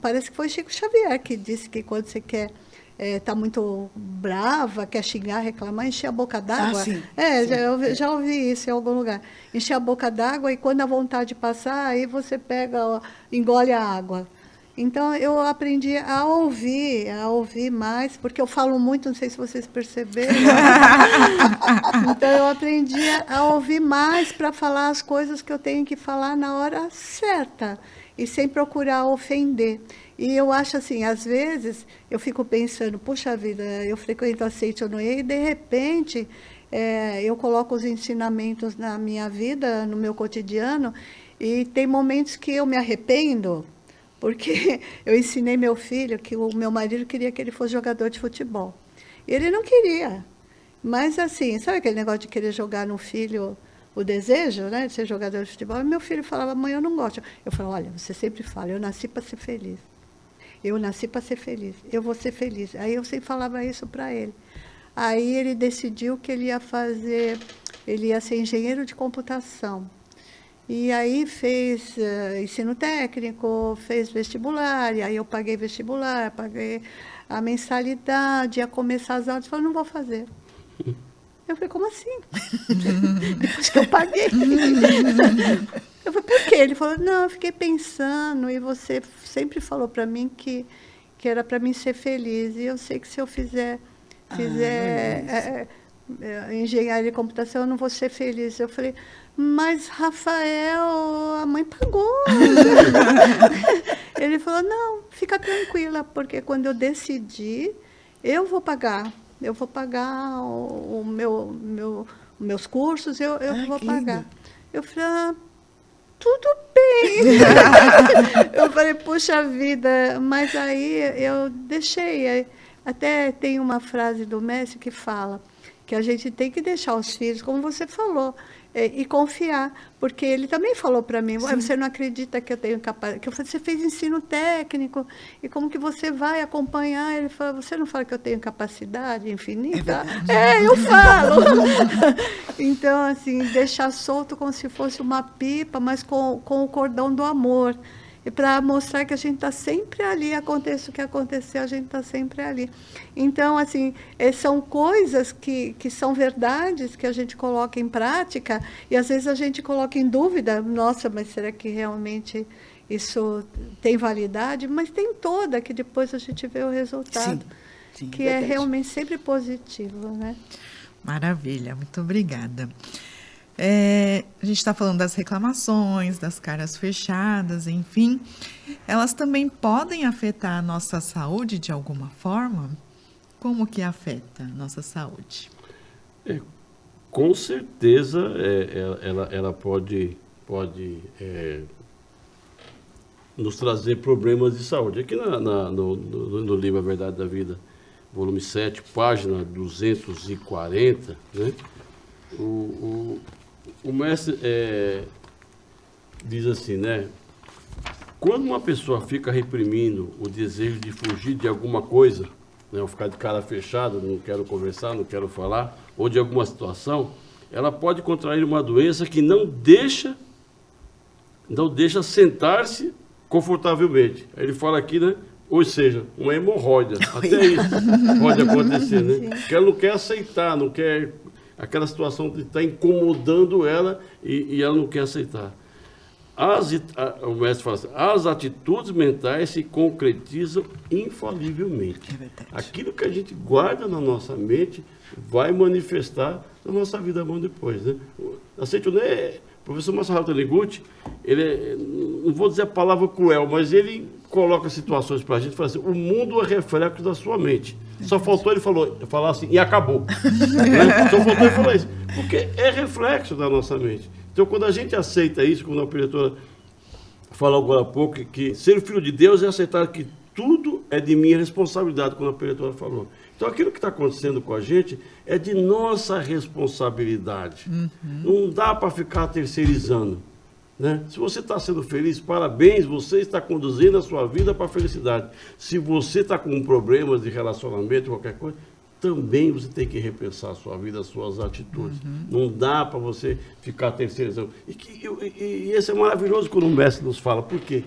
parece que foi Chico Xavier que disse que quando você quer tá muito brava, quer xingar, reclamar, encher a boca d'água. Sim. Já ouvi isso em algum lugar. Encher a boca d'água e quando a vontade passar, aí você pega, engole a água. Então, eu aprendi a ouvir mais, porque eu falo muito, não sei se vocês perceberam. Então, eu aprendi a ouvir mais para falar as coisas que eu tenho que falar na hora certa e sem procurar ofender. E eu acho assim, às vezes, eu fico pensando, puxa vida, eu frequento a Seitonoye e, de repente, eu coloco os ensinamentos na minha vida, no meu cotidiano, e tem momentos que eu me arrependo, porque eu ensinei meu filho que o meu marido queria que ele fosse jogador de futebol. Ele não queria. Mas, assim, sabe aquele negócio de querer jogar no filho o desejo, né, de ser jogador de futebol? E meu filho falava, mãe, eu não gosto. Eu falava, olha, você sempre fala, eu nasci para ser feliz. Eu nasci para ser feliz, eu vou ser feliz. Aí eu sempre falava isso para ele. Aí ele decidiu que ele ia ser engenheiro de computação. E aí fez ensino técnico, fez vestibular, e aí eu paguei vestibular, paguei a mensalidade, ia começar as aulas, eu falei, não vou fazer. Eu falei, como assim? Depois que eu paguei. Eu falei, por quê? Ele falou, não, eu fiquei pensando, e você sempre falou para mim que era para mim ser feliz, e eu sei que se eu fizer engenharia de computação, eu não vou ser feliz. Eu falei, mas, Rafael, a mãe pagou. Ele falou, não, fica tranquila, porque quando eu decidi, eu vou pagar. Eu vou pagar meus cursos, eu vou pagar. Lindo. Eu falei, tudo bem. Eu falei, puxa vida, mas aí eu deixei. Até tem uma frase do Messi que fala que a gente tem que deixar os filhos, como você falou, e confiar, porque ele também falou para mim, você não acredita que eu tenho capacidade, que você fez ensino técnico, e como que você vai acompanhar? Ele falou, você não fala que eu tenho capacidade infinita? Eu falo. Então, assim, deixar solto como se fosse uma pipa, mas com o cordão do amor, e para mostrar que a gente está sempre ali, aconteça o que acontecer, a gente está sempre ali. Então, assim, são coisas que são verdades que a gente coloca em prática, e às vezes a gente coloca em dúvida, nossa, mas será que realmente isso tem validade? Mas tem toda, que depois a gente vê o resultado, sim, que verdade. é realmente sempre positivo, né? Maravilha, muito obrigada. A gente está falando das reclamações, das caras fechadas, enfim. Elas também podem afetar a nossa saúde de alguma forma? Como que afeta a nossa saúde? Com certeza, ela pode nos trazer problemas de saúde. Aqui no livro A Verdade da Vida, volume 7, página 240, né? O mestre diz assim, né? Quando uma pessoa fica reprimindo o desejo de fugir de alguma coisa, né, ou ficar de cara fechada, não quero conversar, não quero falar, ou de alguma situação, ela pode contrair uma doença que não deixa sentar-se confortavelmente. Aí ele fala aqui, né? Ou seja, uma hemorroida. Até isso pode acontecer, né? Porque ela não quer aceitar, não quer... Aquela situação que está incomodando ela e ela não quer aceitar. O mestre fala assim, as atitudes mentais se concretizam infalivelmente. É verdade. Aquilo que a gente guarda na nossa mente vai manifestar na nossa vida depois, né? A Seitonoye, o professor Masaharu Taniguchi, ele, não vou dizer a palavra cruel, mas ele coloca situações para a gente e fala assim, o mundo é reflexo da sua mente. Só faltou ele falar assim, e acabou. Né? Só faltou ele falar isso. Porque é reflexo da nossa mente. Então, quando a gente aceita isso, como a preletora falou agora há pouco, que ser filho de Deus é aceitar que tudo é de minha responsabilidade, como a preletora falou. Então, aquilo que está acontecendo com a gente é de nossa responsabilidade. Não dá para ficar terceirizando. Né? Se você está sendo feliz, parabéns, você está conduzindo a sua vida para a felicidade. Se você está com problemas de relacionamento, qualquer coisa, também você tem que repensar a sua vida, as suas atitudes. Não dá para você ficar terceirizando. E esse é maravilhoso quando o mestre nos fala, porque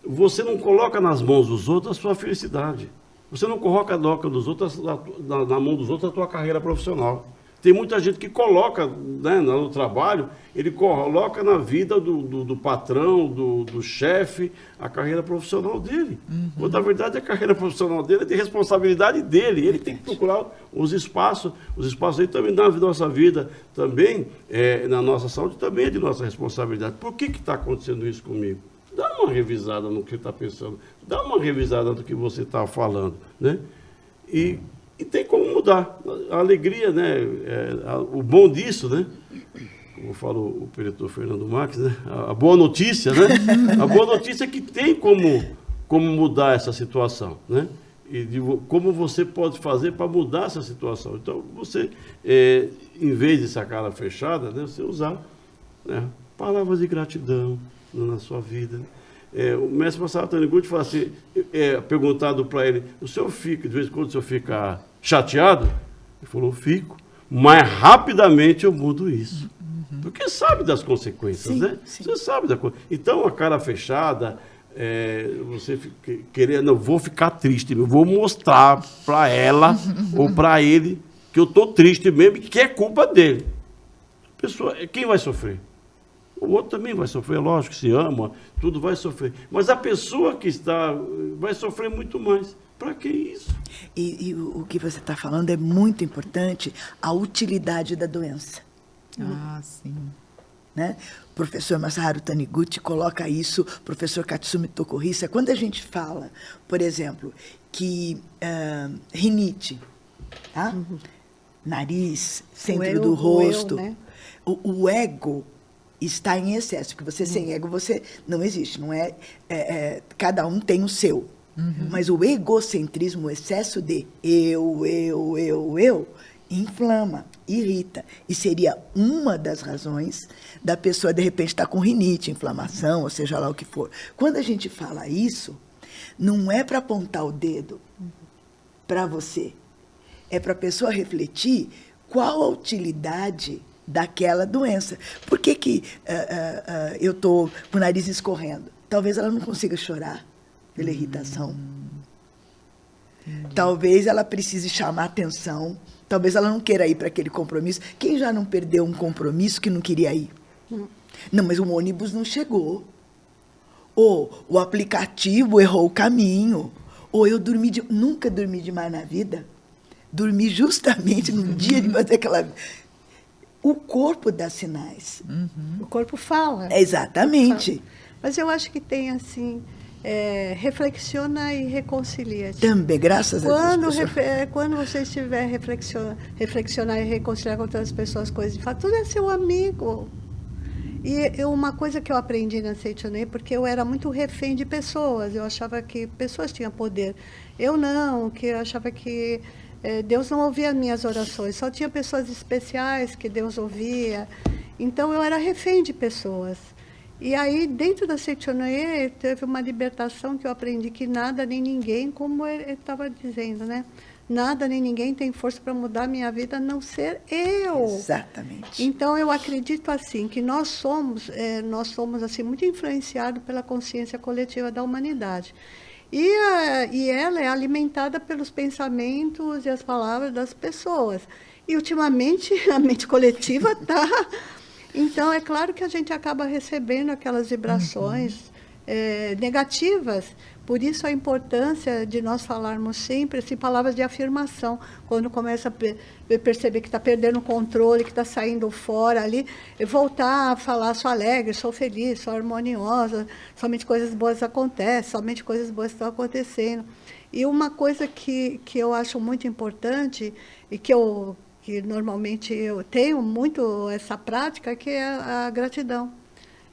você não coloca nas mãos dos outros a sua felicidade. Você não coloca dos outros, na mão dos outros a tua carreira profissional. Tem muita gente que coloca, né, no trabalho, ele coloca na vida do patrão, do chefe, a carreira profissional dele. Quando, na verdade, a carreira profissional dele é de responsabilidade dele. Ele tem que procurar os espaços aí também na nossa vida, também na nossa saúde, também é de nossa responsabilidade. Por que está acontecendo isso comigo? Dá uma revisada no que está pensando, dá uma revisada no que você está falando, né? E tem como mudar. A alegria, né? O bom disso, né? Como fala o preletor Fernando Marques, né? A boa notícia, né? A boa notícia é que tem como mudar essa situação, né? E como você pode fazer para mudar essa situação. Então, você, em vez de essa cara fechada, né? Você usar, né, palavras de gratidão na sua vida. O mestre Masaru Taniguchi fala assim, perguntado para ele, o senhor fica, de vez em quando o senhor fica chateado? Ele falou, fico, mas rapidamente eu mudo isso. Porque sabe das consequências, né? Sim. Você sabe da coisa. Então, a cara fechada, você querer, não, vou ficar triste, eu vou mostrar para ela ou para ele que eu estou triste mesmo e que é culpa dele. A pessoa, quem vai sofrer? O outro também vai sofrer, lógico, se ama, tudo vai sofrer. Mas a pessoa que está vai sofrer muito mais. Para que isso? E o que você está falando é muito importante, a utilidade da doença. Sim. Né? O professor Masaru Taniguchi coloca isso, o professor Katsumi Tokuhisa, quando a gente fala, por exemplo, que rinite, tá? Nariz, centro do rosto, né? o ego está em excesso, porque você sem ego, você não existe, não é, cada um tem o seu. Mas o egocentrismo, o excesso de eu, inflama, irrita. E seria uma das razões da pessoa, de repente, estar com rinite, inflamação, ou seja lá o que for. Quando a gente fala isso, não é para apontar o dedo para você, é para a pessoa refletir qual a utilidade daquela doença. Por que eu estou com o nariz escorrendo? Talvez ela não consiga chorar pela irritação. Talvez ela precise chamar atenção. Talvez ela não queira ir para aquele compromisso. Quem já não perdeu um compromisso que não queria ir? Não, mas o ônibus não chegou. Ou o aplicativo errou o caminho. Ou eu nunca dormi demais na vida. Dormi justamente no dia de fazer aquela... O corpo dá sinais. O corpo fala. Exatamente. Mas eu acho que tem, assim, reflexiona e reconcilia. Também, graças a Deus. Quando você estiver reflexionar e reconciliar com outras pessoas, coisas de fato, tudo é seu amigo. E uma coisa que eu aprendi na Seitonei, porque eu era muito refém de pessoas, eu achava que pessoas tinham poder. Eu não, que eu achava que Deus não ouvia as minhas orações, só tinha pessoas especiais que Deus ouvia. Então, eu era refém de pessoas. E aí, dentro da Seitonei, teve uma libertação que eu aprendi que nada nem ninguém, como ele estava dizendo, né? Nada nem ninguém tem força para mudar a minha vida, a não ser eu. Exatamente. Então, eu acredito assim, que nós somos assim, muito influenciados pela consciência coletiva da humanidade. E ela é alimentada pelos pensamentos e as palavras das pessoas. E, ultimamente, a mente coletiva está... Então, é claro que a gente acaba recebendo aquelas vibrações negativas. Por isso, a importância de nós falarmos sempre assim, palavras de afirmação. Quando começa a perceber que está perdendo o controle, que está saindo fora ali, voltar a falar, sou alegre, sou feliz, sou harmoniosa, somente coisas boas acontecem, somente coisas boas estão acontecendo. E uma coisa que eu acho muito importante e que normalmente eu tenho muito essa prática, que é a gratidão.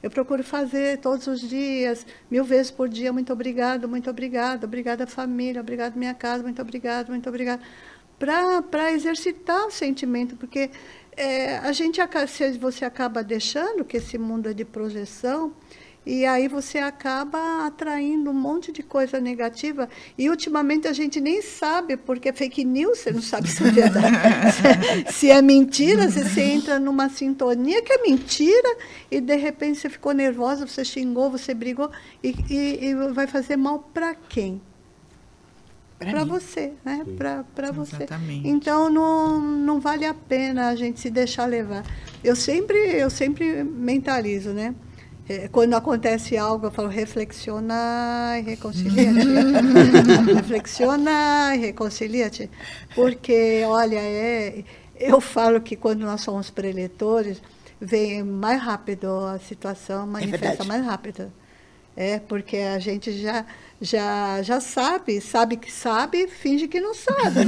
eu procuro fazer todos os dias, 1000 vezes por dia, muito obrigada, obrigada família, obrigada minha casa, muito obrigada, para exercitar o sentimento, porque se você acaba deixando que esse mundo é de projeção, e aí você acaba atraindo um monte de coisa negativa. E ultimamente a gente nem sabe, porque é fake news, você não sabe se é verdade. Se é mentira, você entra numa sintonia que é mentira, e de repente você ficou nervosa, você xingou, você brigou, e vai fazer mal para quem? Para você, né? Para você. Exatamente. Então não vale a pena a gente se deixar levar. Eu sempre mentalizo, né? Quando acontece algo, eu falo reflexionar e reconcilia-te. Reflexionar e reconcilia-te. Porque, olha, eu falo que quando nós somos preletores, vem mais rápido a situação, manifesta mais rápido. Porque a gente já sabe que sabe, finge que não sabe.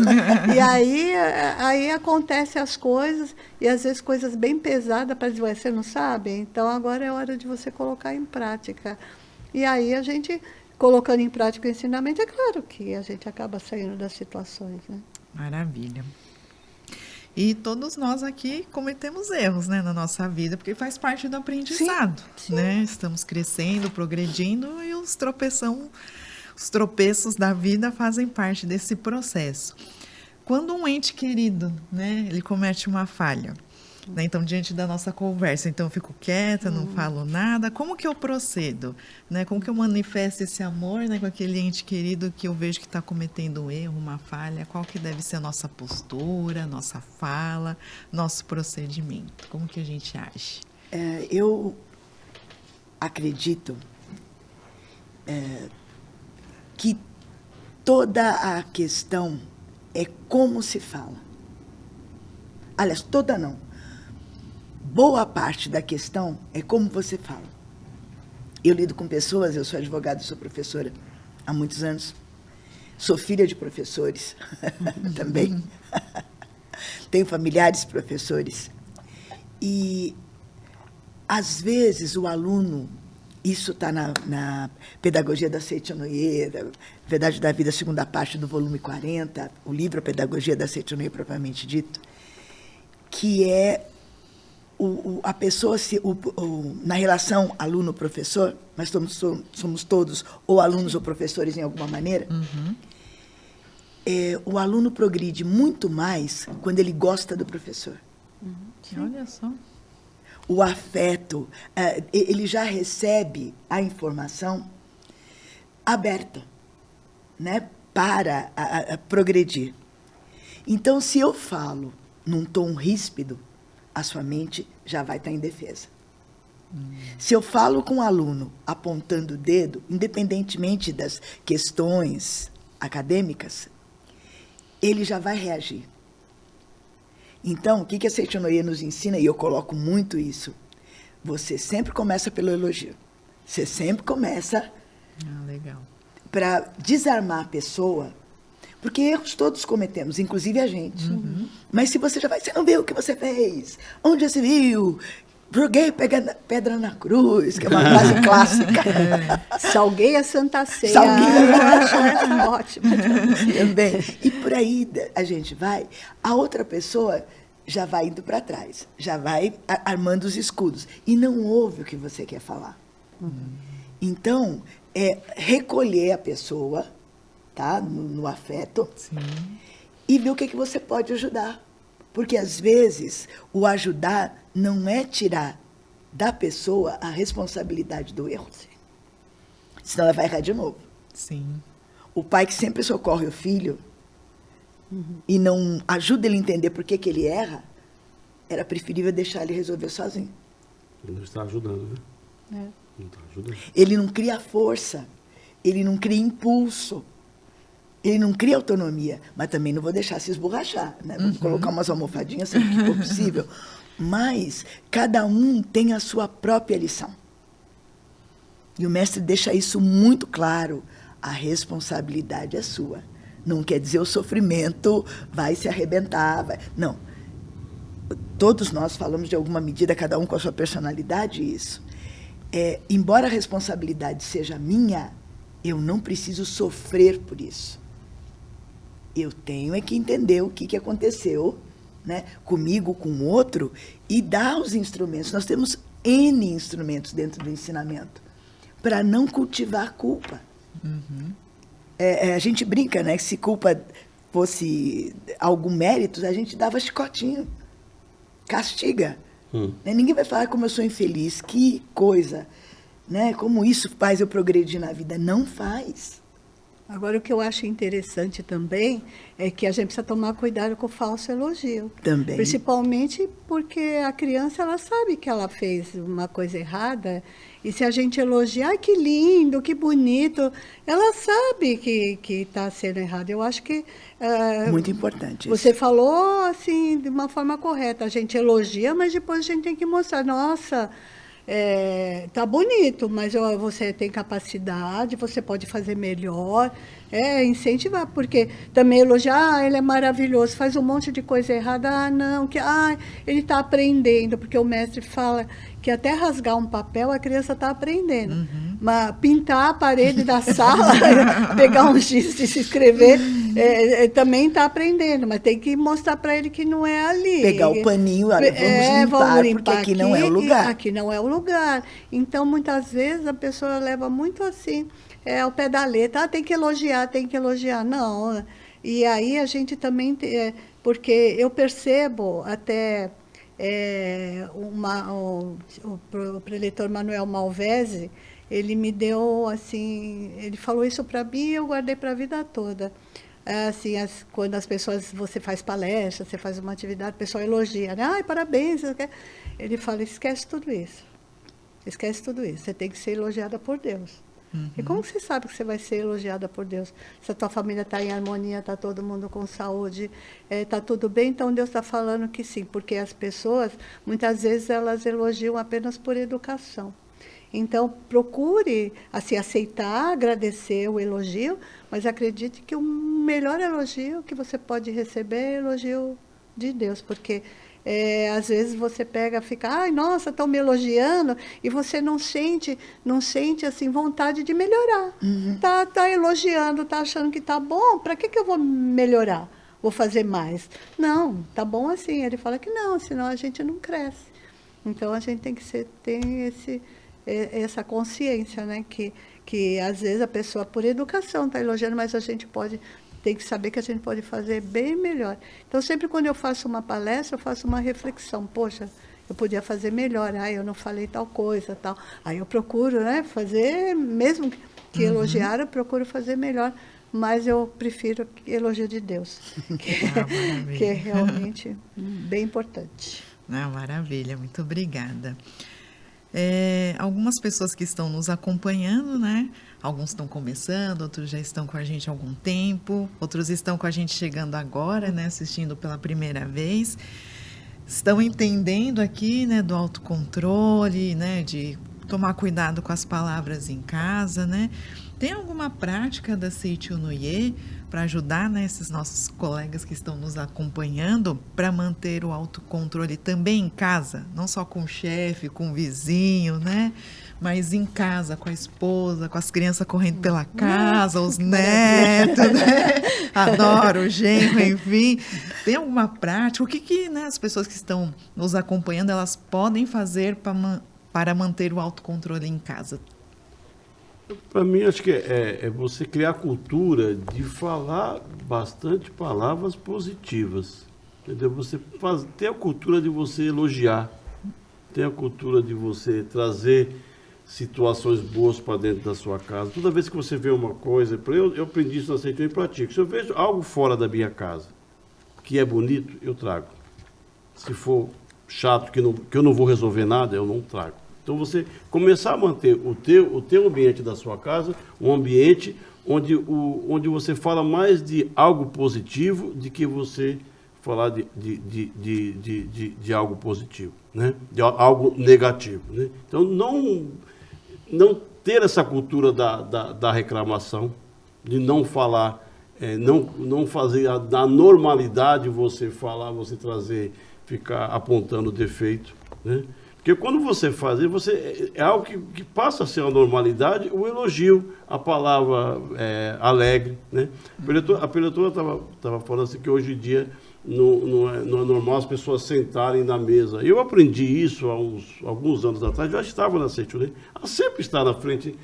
E aí acontecem as coisas, e às vezes coisas bem pesadas para dizer, você não sabe? Então agora é hora de você colocar em prática. E aí a gente, colocando em prática o ensinamento, é claro que a gente acaba saindo das situações, né? Maravilha. E todos nós aqui cometemos erros, né, na nossa vida, porque faz parte do aprendizado, sim. né? Estamos crescendo, progredindo, e os tropeços da vida fazem parte desse processo. Quando um ente querido, né, ele comete uma falha, né, então, diante da nossa conversa, então eu fico quieta, não falo nada, como que eu procedo? Né, como que eu manifesto esse amor, né, com aquele ente querido que eu vejo que está cometendo um erro, uma falha? Qual que deve ser a nossa postura, nossa fala, nosso procedimento? Como que a gente age? Eu acredito que toda a questão é como se fala. Aliás, toda não. Boa parte da questão é como você fala. Eu lido com pessoas, eu sou advogada, sou professora há muitos anos. Sou filha de professores também. Tenho familiares professores. E, às vezes, o aluno, isso está na Pedagogia da Seitonoi, Verdade da Vida, segunda parte do volume 40, o livro A Pedagogia da Seitonoi, propriamente dito, que é a pessoa, na relação aluno-professor, nós somos todos ou alunos ou professores em alguma maneira, o aluno progride muito mais quando ele gosta do professor. Olha só. O afeto, ele já recebe a informação aberta, né, para progredir. Então, se eu falo num tom ríspido, a sua mente já vai estar em defesa. Se eu falo com o aluno apontando o dedo, independentemente das questões acadêmicas, ele já vai reagir. Então, o que a Seitonoi nos ensina, e eu coloco muito isso, você sempre começa pelo elogio. Você sempre começa legal. Para desarmar a pessoa, porque erros todos cometemos, inclusive a gente. Mas se você já vai, você não viu o que você fez, onde você viu, joguei pedra na cruz, que é uma frase clássica. Salguei a Santa Ceia. Ótimo. Também. E por aí a gente vai, a outra pessoa já vai indo para trás, já vai armando os escudos, e não ouve o que você quer falar. Então, recolher a pessoa, tá? No afeto. Sim. E ver o que você pode ajudar. Porque, às vezes, o ajudar não é tirar da pessoa a responsabilidade do erro. Senão ela vai errar de novo. Sim. O pai que sempre socorre o filho e não ajuda ele a entender por que ele erra, era preferível deixar ele resolver sozinho. Ele não está ajudando, né? Não está ajudando. Ele não cria força, ele não cria impulso. Ele não cria autonomia, mas também não vou deixar se esborrachar, né? Vou colocar umas almofadinhas sempre que for possível. Mas cada um tem a sua própria lição. E o mestre deixa isso muito claro. A responsabilidade é sua. Não quer dizer o sofrimento vai se arrebentar. Não. Todos nós falamos de alguma medida, cada um com a sua personalidade, isso. embora a responsabilidade seja minha, eu não preciso sofrer por isso. Eu tenho que entender o que aconteceu, né, comigo, com o outro, e dar os instrumentos. Nós temos N instrumentos dentro do ensinamento para não cultivar culpa. Uhum. A gente brinca, né, que se culpa fosse algum mérito, a gente dava chicotinho. Castiga. Né? Ninguém vai falar como eu sou infeliz, que coisa. Né? Como isso faz eu progredir na vida. Não faz. Agora, o que eu acho interessante também é que a gente precisa tomar cuidado com o falso elogio. Também. Principalmente porque a criança, ela sabe que ela fez uma coisa errada, e se a gente elogiar, ai, que lindo, que bonito, ela sabe que está sendo errado. Eu acho que... muito importante você isso. falou, assim, de uma forma correta. A gente elogia, mas depois a gente tem que mostrar, nossa... tá bonito, mas você tem capacidade, você pode fazer melhor, incentivar, porque também elogiar, ele é maravilhoso, faz um monte de coisa errada, não, ele está aprendendo, porque o mestre fala que até rasgar um papel a criança está aprendendo. Uhum. Mas pintar a parede da sala, pegar um giz e se escrever, também está aprendendo, mas tem que mostrar para ele que não é ali. Pegar o paninho, olha, vamos limpar porque aqui não é o lugar. Aqui não é o lugar. Então, muitas vezes, a pessoa leva muito assim, ao pé da letra, tem que elogiar, tem que elogiar. Não. E aí a gente também, porque eu percebo até... o preletor Manuel Malvese, ele me deu assim, ele falou isso para mim e eu guardei para a vida toda. Assim, quando as pessoas, você faz palestra, você faz uma atividade, a pessoa elogia, né? Ai, parabéns. Ele fala, esquece tudo isso. Esquece tudo isso. Você tem que ser elogiada por Deus. Uhum. E como você sabe que você vai ser elogiada por Deus? Se a tua família está em harmonia, está todo mundo com saúde, está tudo bem, então Deus está falando que sim. Porque as pessoas, muitas vezes, elas elogiam apenas por educação. Então, procure assim, aceitar, agradecer o elogio, mas acredite que o melhor elogio que você pode receber é o elogio de Deus, porque... às vezes você fica, ai, nossa, estão me elogiando, e você não sente assim, vontade de melhorar. Uhum. Tá elogiando, tá achando que tá bom, para que eu vou melhorar? Vou fazer mais? Não, tá bom assim. Ele fala que não, senão a gente não cresce. Então a gente tem que ter essa consciência, né? Que às vezes a pessoa, por educação, está elogiando, mas a gente tem que saber que a gente pode fazer bem melhor. Então, sempre quando eu faço uma palestra, eu faço uma reflexão. Poxa, eu podia fazer melhor. Eu não falei tal coisa, tal. Aí eu procuro, né, fazer, mesmo que elogiar, eu procuro fazer melhor. Mas eu prefiro elogio de Deus, que é realmente bem importante. Maravilha, muito obrigada. Algumas pessoas que estão nos acompanhando, né? Alguns estão começando, outros já estão com a gente há algum tempo, outros estão com a gente chegando agora, né? Assistindo pela primeira vez. Estão entendendo aqui, né? Do autocontrole, né? De tomar cuidado com as palavras em casa, né? Tem alguma prática da Seiichi Onoye para ajudar, né, esses nossos colegas que estão nos acompanhando para manter o autocontrole também em casa? Não só com o chefe, com o vizinho, né? Mas em casa, com a esposa, com as crianças correndo pela casa, os netos, né? Adoro o genro, enfim. Tem alguma prática? O que né, as pessoas que estão nos acompanhando, elas podem fazer para manter o autocontrole em casa? Para mim, acho que é você criar a cultura de falar bastante palavras positivas. Entendeu? Você ter a cultura de você elogiar, ter a cultura de você trazer situações boas para dentro da sua casa. Toda vez que você vê uma coisa, eu aprendi isso na Seiichi e pratico. Se eu vejo algo fora da minha casa que é bonito, eu trago. Se for chato, que eu não vou resolver nada, eu não trago. Então, você começar a manter o teu ambiente da sua casa, um ambiente onde você fala mais de algo positivo do que você falar de algo positivo, né? De algo negativo, né? Então, não ter essa cultura da reclamação, de não falar, não fazer da normalidade você falar, você trazer, ficar apontando defeito, né? Porque quando você faz isso, é algo que passa a ser uma normalidade, o elogio, a palavra alegre. Né? A preletora estava falando assim que hoje em dia não é normal as pessoas sentarem na mesa. Eu aprendi isso há alguns anos atrás, já estava na Seito Unê. Ela sempre está na frente.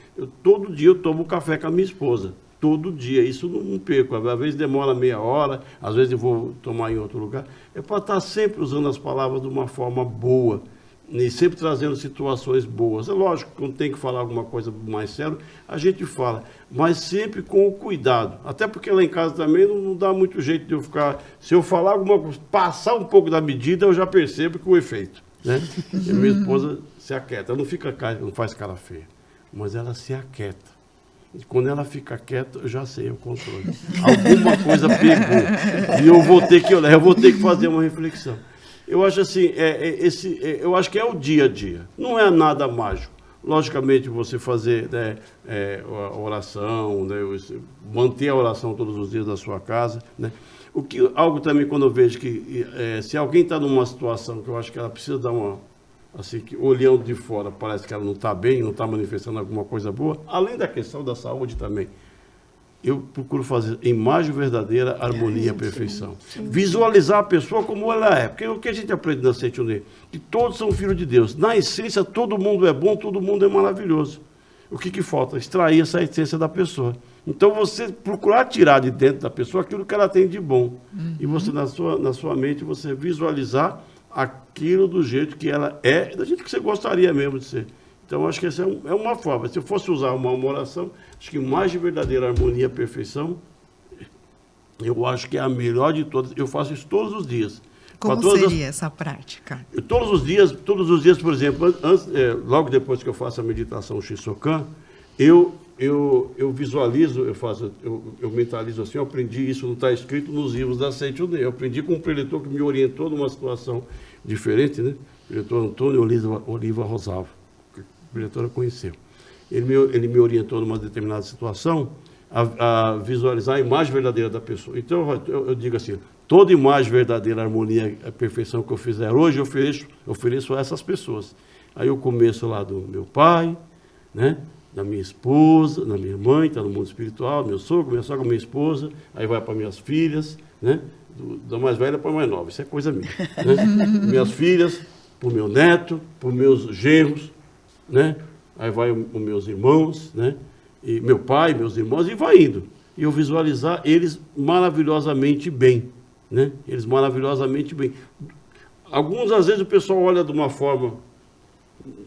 Todo dia eu tomo café com a minha esposa. Todo dia, isso não perco. Às vezes demora meia hora, às vezes eu vou tomar em outro lugar. É para estar sempre usando as palavras de uma forma boa. E sempre trazendo situações boas. É lógico, quando tem que falar alguma coisa mais séria, a gente fala, mas sempre com o cuidado. Até porque lá em casa também não dá muito jeito de eu ficar... Se eu falar alguma coisa, passar um pouco da medida, eu já percebo que o efeito. Né? E minha esposa se aquieta. Ela não faz cara feia, mas ela se aquieta. E quando ela fica quieta, eu já sei o controle. Alguma coisa pegou. E eu vou ter que fazer uma reflexão. Eu acho assim, eu acho que é o dia a dia, não é nada mágico. Logicamente, você fazer a oração, né, manter a oração todos os dias na sua casa. Né? Algo também, quando eu vejo que se alguém está numa situação que eu acho que ela precisa dar uma... Assim, que olhando de fora, parece que ela não está bem, não está manifestando alguma coisa boa, além da questão da saúde também. Eu procuro fazer imagem verdadeira, harmonia, perfeição. Sim. Visualizar a pessoa como ela é. Porque o que a gente aprende na Seito Unê? Que todos são filhos de Deus. Na essência, todo mundo é bom, todo mundo é maravilhoso. O que falta? Extrair essa essência da pessoa. Então, você procurar tirar de dentro da pessoa aquilo que ela tem de bom. E você, na sua mente, você visualizar aquilo do jeito que ela é, da jeito que você gostaria mesmo de ser. Então, acho que essa é uma forma. Se eu fosse usar uma oração, acho que mais de verdadeira harmonia e perfeição, eu acho que é a melhor de todas. Eu faço isso todos os dias. Como seria essa prática? Todos os dias, por exemplo, logo depois que eu faço a meditação Shisokan, eu visualizo, eu mentalizo assim, eu aprendi isso, não está escrito nos livros da Seito Unê. Eu aprendi com um preletor que me orientou numa situação diferente, né? O preletor Antônio Oliva Rosalvo. A diretora conheceu. Ele me orientou numa determinada situação a visualizar a imagem verdadeira da pessoa. Então, eu digo assim, toda imagem verdadeira, harmonia, a perfeição que eu fizer hoje, eu ofereço a essas pessoas. Aí eu começo lá do meu pai, né, da minha esposa, da minha mãe, está no mundo espiritual, meu sogro, minha sogra, minha esposa, aí vai para minhas filhas, né, da mais velha para a mais nova, isso é coisa minha. Né? Minhas filhas, para o meu neto, para os meus genros, né? Aí vai os meus irmãos, né? E meu pai, meus irmãos, e vai indo. E eu visualizar eles maravilhosamente bem, né? Eles maravilhosamente bem. Alguns, às vezes, o pessoal olha de uma forma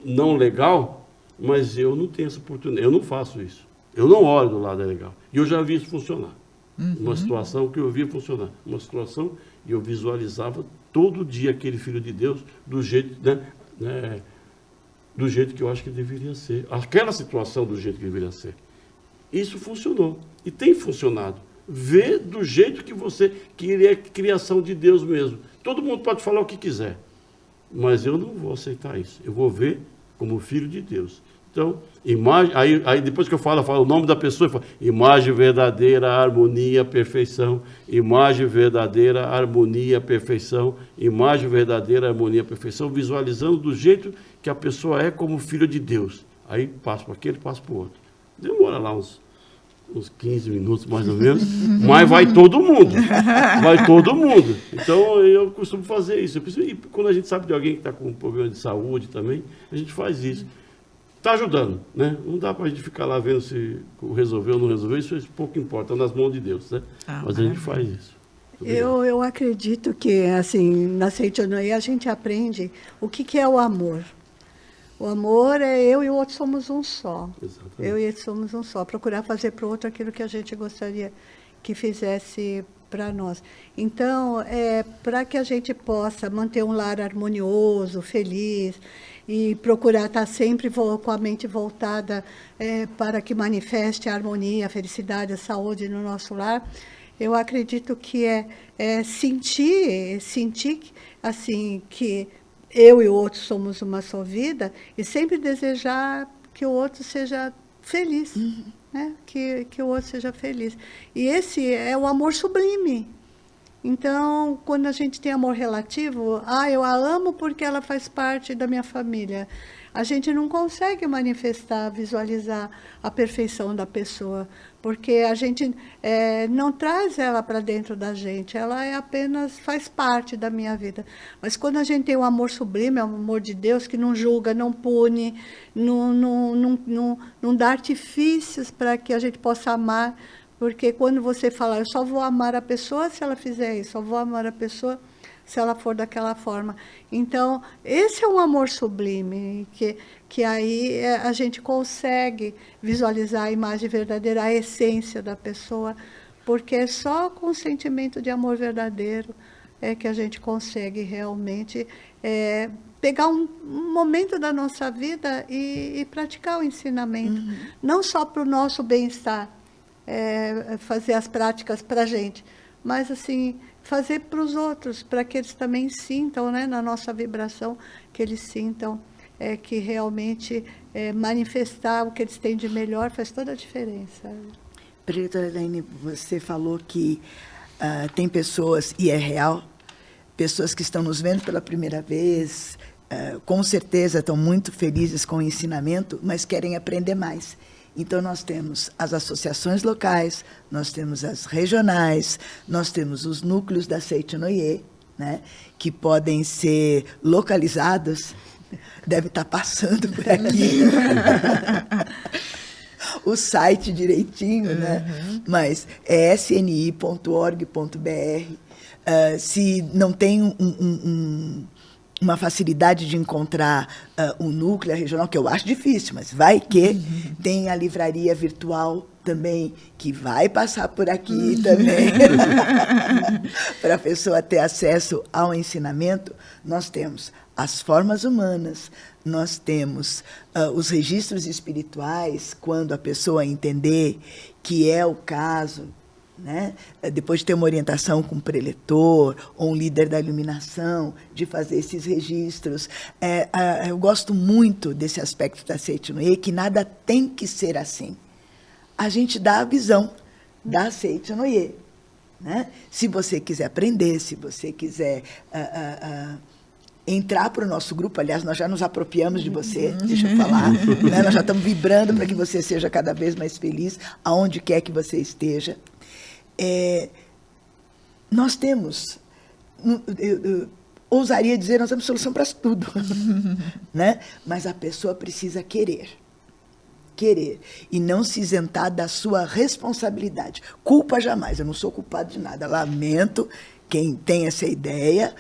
não legal, mas eu não tenho essa oportunidade, eu não faço isso. Eu não olho do lado legal. E eu já vi isso funcionar. Uma situação que eu via funcionar. Uma situação e eu visualizava todo dia aquele filho de Deus do jeito, né? Do jeito que eu acho que deveria ser. Aquela situação do jeito que deveria ser. Isso funcionou. E tem funcionado. Vê do jeito que você... Que ele é criação de Deus mesmo. Todo mundo pode falar o que quiser. Mas eu não vou aceitar isso. Eu vou ver como filho de Deus. Então, imagem... Aí depois que eu falo o nome da pessoa, eu falo, imagem verdadeira, harmonia, perfeição. Imagem verdadeira, harmonia, perfeição. Imagem verdadeira, harmonia, perfeição. Visualizando do jeito que a pessoa é como filho de Deus. Aí passo para aquele, passo para o outro. Demora lá uns 15 minutos, mais ou menos, mas vai todo mundo. Vai todo mundo. Então, eu costumo fazer isso. E quando a gente sabe de alguém que está com um problema de saúde também, a gente faz isso. Está ajudando, né? Não dá para a gente ficar lá vendo se resolveu ou não resolveu, isso pouco importa, nas mãos de Deus, né? Mas a gente faz isso. Eu acredito que, assim, na Seito Unê a gente aprende o que é o amor. O amor é eu e o outro somos um só. Exatamente. Eu e ele somos um só. Procurar fazer para o outro aquilo que a gente gostaria que fizesse para nós. Então, para que a gente possa manter um lar harmonioso, feliz, e procurar estar sempre com a mente voltada para que manifeste a harmonia, a felicidade, a saúde no nosso lar, eu acredito que sentir assim, que eu e o outro somos uma só vida, e sempre desejar que o outro seja feliz, né? Que o outro seja feliz. E esse é o amor sublime. Então, quando a gente tem amor relativo, eu a amo porque ela faz parte da minha família. A gente não consegue manifestar, visualizar a perfeição da pessoa, porque a gente não traz ela para dentro da gente, ela apenas faz parte da minha vida. Mas quando a gente tem o amor sublime, o amor de Deus, que não julga, não pune, não dá artifícios para que a gente possa amar, porque quando você fala, eu só vou amar a pessoa se ela fizer isso, só vou amar a pessoa se ela for daquela forma. Então, esse é um amor sublime, que aí a gente consegue visualizar a imagem verdadeira, a essência da pessoa, porque é só com o sentimento de amor verdadeiro que a gente consegue realmente pegar um momento da nossa vida e praticar o ensinamento, não só para o nosso bem-estar, fazer as práticas para a gente, mas assim, fazer para os outros, para que eles também sintam, né, na nossa vibração, que eles sintam que realmente manifestar o que eles têm de melhor faz toda a diferença. Preletora Elaine, você falou que tem pessoas, e é real, pessoas que estão nos vendo pela primeira vez, com certeza estão muito felizes com o ensinamento, mas querem aprender mais. Então, nós temos as associações locais, nós temos as regionais, nós temos os núcleos da Seitinoye, né, que podem ser localizados, deve estar passando por aqui o site direitinho, né? Mas é sni.org.br. Se não tem uma facilidade de encontrar o núcleo regional, que eu acho difícil, mas vai que tem a livraria virtual também, que vai passar por aqui também, para a pessoa ter acesso ao ensinamento. Nós temos as formas humanas, nós temos os registros espirituais, quando a pessoa entender que é o caso, né? Depois de ter uma orientação com um preletor ou um líder da iluminação, de fazer esses registros. Eu gosto muito desse aspecto da Seitinoye, que nada tem que ser assim. A gente dá a visão da Seitinoye, né? Se você quiser aprender, se você quiser entrar para o nosso grupo, aliás, nós já nos apropriamos de você, deixa eu falar, né? Nós já estamos vibrando para que você seja cada vez mais feliz, aonde quer que você esteja. Nós temos, eu ousaria dizer, nós temos solução para tudo, né? Mas a pessoa precisa querer, e não se isentar da sua responsabilidade. Culpa jamais, eu não sou culpado de nada, lamento quem tem essa ideia,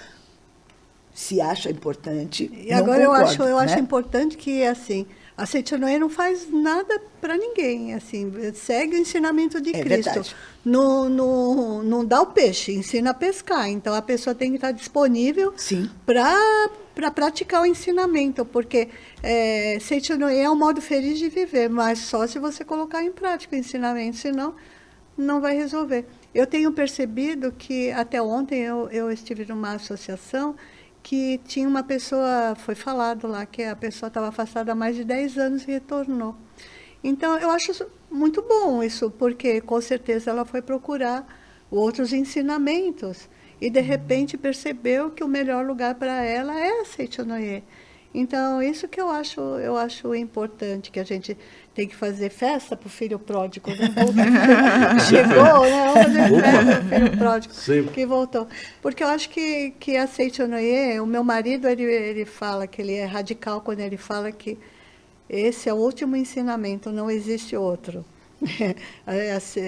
se acha importante. E agora concordo, eu acho importante que, assim, a Seitinoye não faz nada para ninguém, assim, segue o ensinamento de Cristo. Não dá o peixe, ensina a pescar. Então, a pessoa tem que estar disponível para praticar o ensinamento, porque Seitinoye é um modo feliz de viver, mas só se você colocar em prática o ensinamento, senão não vai resolver. Eu tenho percebido que, até ontem, eu estive numa associação que tinha uma pessoa, foi falado lá, que a pessoa estava afastada há mais de 10 anos e retornou. Então, eu acho muito bom isso, porque, com certeza, ela foi procurar outros ensinamentos e, de repente, percebeu que o melhor lugar para ela é a Seitinoye. Então, isso que eu acho importante, que a gente tem que fazer festa para o filho pródigo. Né? Chegou, né? Vamos fazer festa para o filho pródigo que voltou. Porque eu acho que a Seitinoye, o meu marido, ele fala que ele é radical quando ele fala que esse é o último ensinamento, não existe outro.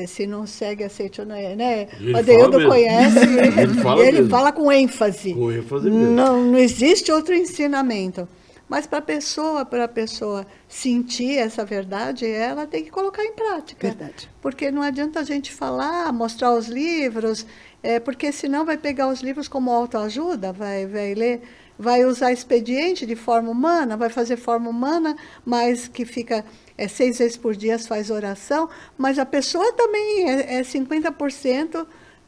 Se não segue a Seitinoye, né? O Adeildo conhece, ele fala com ênfase. Com ênfase mesmo. Não existe outro ensinamento. Mas para a pessoa sentir essa verdade, ela tem que colocar em prática. Verdade. Porque não adianta a gente falar, mostrar os livros, porque senão vai pegar os livros como autoajuda, vai ler, vai usar expediente de forma humana, vai fazer forma humana, mas que fica 6 vezes por dia faz oração, mas a pessoa também é 50%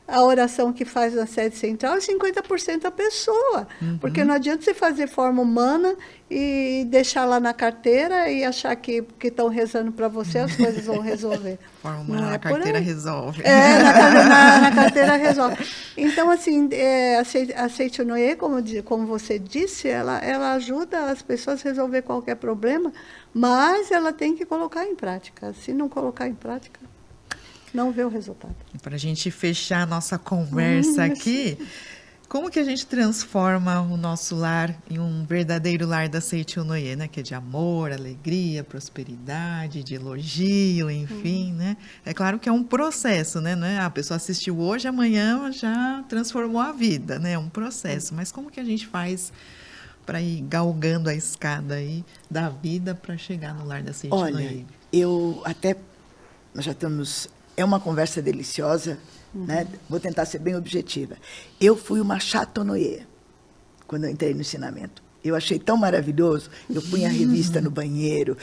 a oração que faz na sede central é 50% a pessoa. Porque não adianta você fazer forma humana e deixar lá na carteira e achar que estão rezando para você, as coisas vão resolver. Forma humana, na carteira resolve. Na carteira resolve. Então, assim, a Seitinoye, como você disse, ela ajuda as pessoas a resolver qualquer problema, mas ela tem que colocar em prática. Se não colocar em prática, não vê o resultado. Para a gente fechar a nossa conversa aqui, como que a gente transforma o nosso lar em um verdadeiro lar da Seitinoye, né? Que é de amor, alegria, prosperidade, de elogio, enfim, né? É claro que é um processo, né? A pessoa assistiu hoje, amanhã já transformou a vida, né? É um processo. Mas como que a gente faz para ir galgando a escada aí da vida para chegar no lar da Seitinoye? Olha, nós já estamos... É uma conversa deliciosa, né? Vou tentar ser bem objetiva. Eu fui uma chatonoye quando eu entrei no ensinamento. Eu achei tão maravilhoso. Eu punha a revista no banheiro,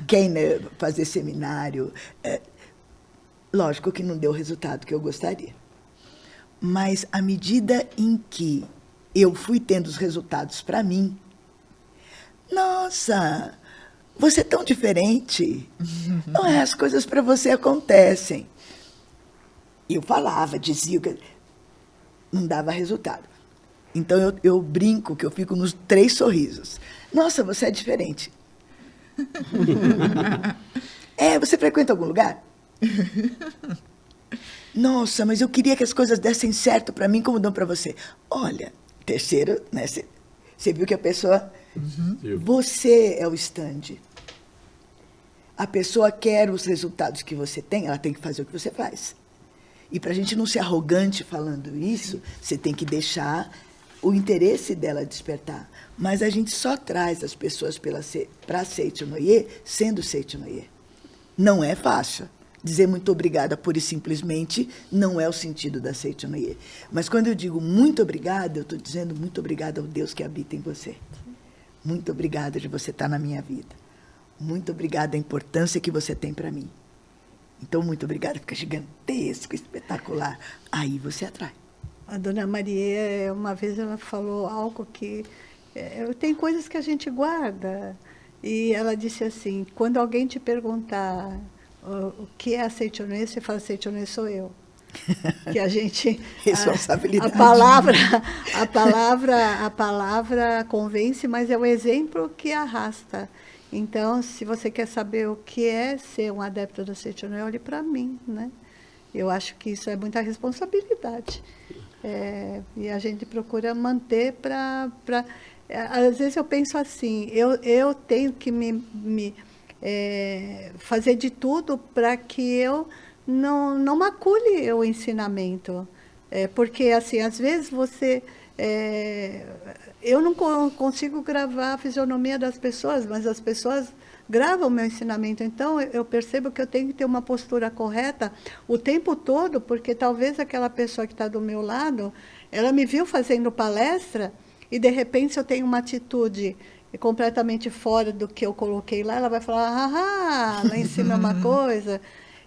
quem fazer seminário. Lógico que não deu o resultado que eu gostaria. Mas, à medida em que eu fui tendo os resultados para mim, nossa... Você é tão diferente. Não é, as coisas para você acontecem. Eu falava, dizia, não dava resultado. Então, eu brinco que eu fico nos 3 sorrisos. Nossa, você é diferente. Você frequenta algum lugar? Nossa, mas eu queria que as coisas dessem certo para mim como dão para você. Olha, terceiro, né? Você viu que a pessoa... Você é o stand. A pessoa quer os resultados que você tem, ela tem que fazer o que você faz. E para a gente não ser arrogante falando isso, você tem que deixar o interesse dela despertar. Mas a gente só traz as pessoas para a Seitinoye sendo Seitinoye. Não é fácil. Dizer muito obrigada pura e simplesmente não é o sentido da Seitinoye. Mas quando eu digo muito obrigada, eu estou dizendo muito obrigada ao Deus que habita em você. Muito obrigada de você estar na minha vida. Muito obrigada a importância que você tem para mim. Então, muito obrigada, fica gigantesco, espetacular. Aí você atrai. A dona Maria, uma vez ela falou algo que... tem coisas que a gente guarda. E ela disse assim, quando alguém te perguntar o que é a Seitinoye, você fala, Seitinoye sou eu. Que a gente... Responsabilidade. A palavra convence, mas é o exemplo que arrasta. Então, se você quer saber o que é ser um adepto da Seitinoye, olhe para mim, né? Eu acho que isso é muita responsabilidade. E a gente procura manter para... Às vezes eu penso assim, eu tenho que fazer de tudo para que eu não macule o ensinamento. Porque, assim, às vezes você... eu não consigo gravar a fisionomia das pessoas, mas as pessoas gravam o meu ensinamento. Então, eu percebo que eu tenho que ter uma postura correta o tempo todo, porque talvez aquela pessoa que está do meu lado, ela me viu fazendo palestra e, de repente, se eu tenho uma atitude completamente fora do que eu coloquei lá, ela vai falar, lá em cima é uma coisa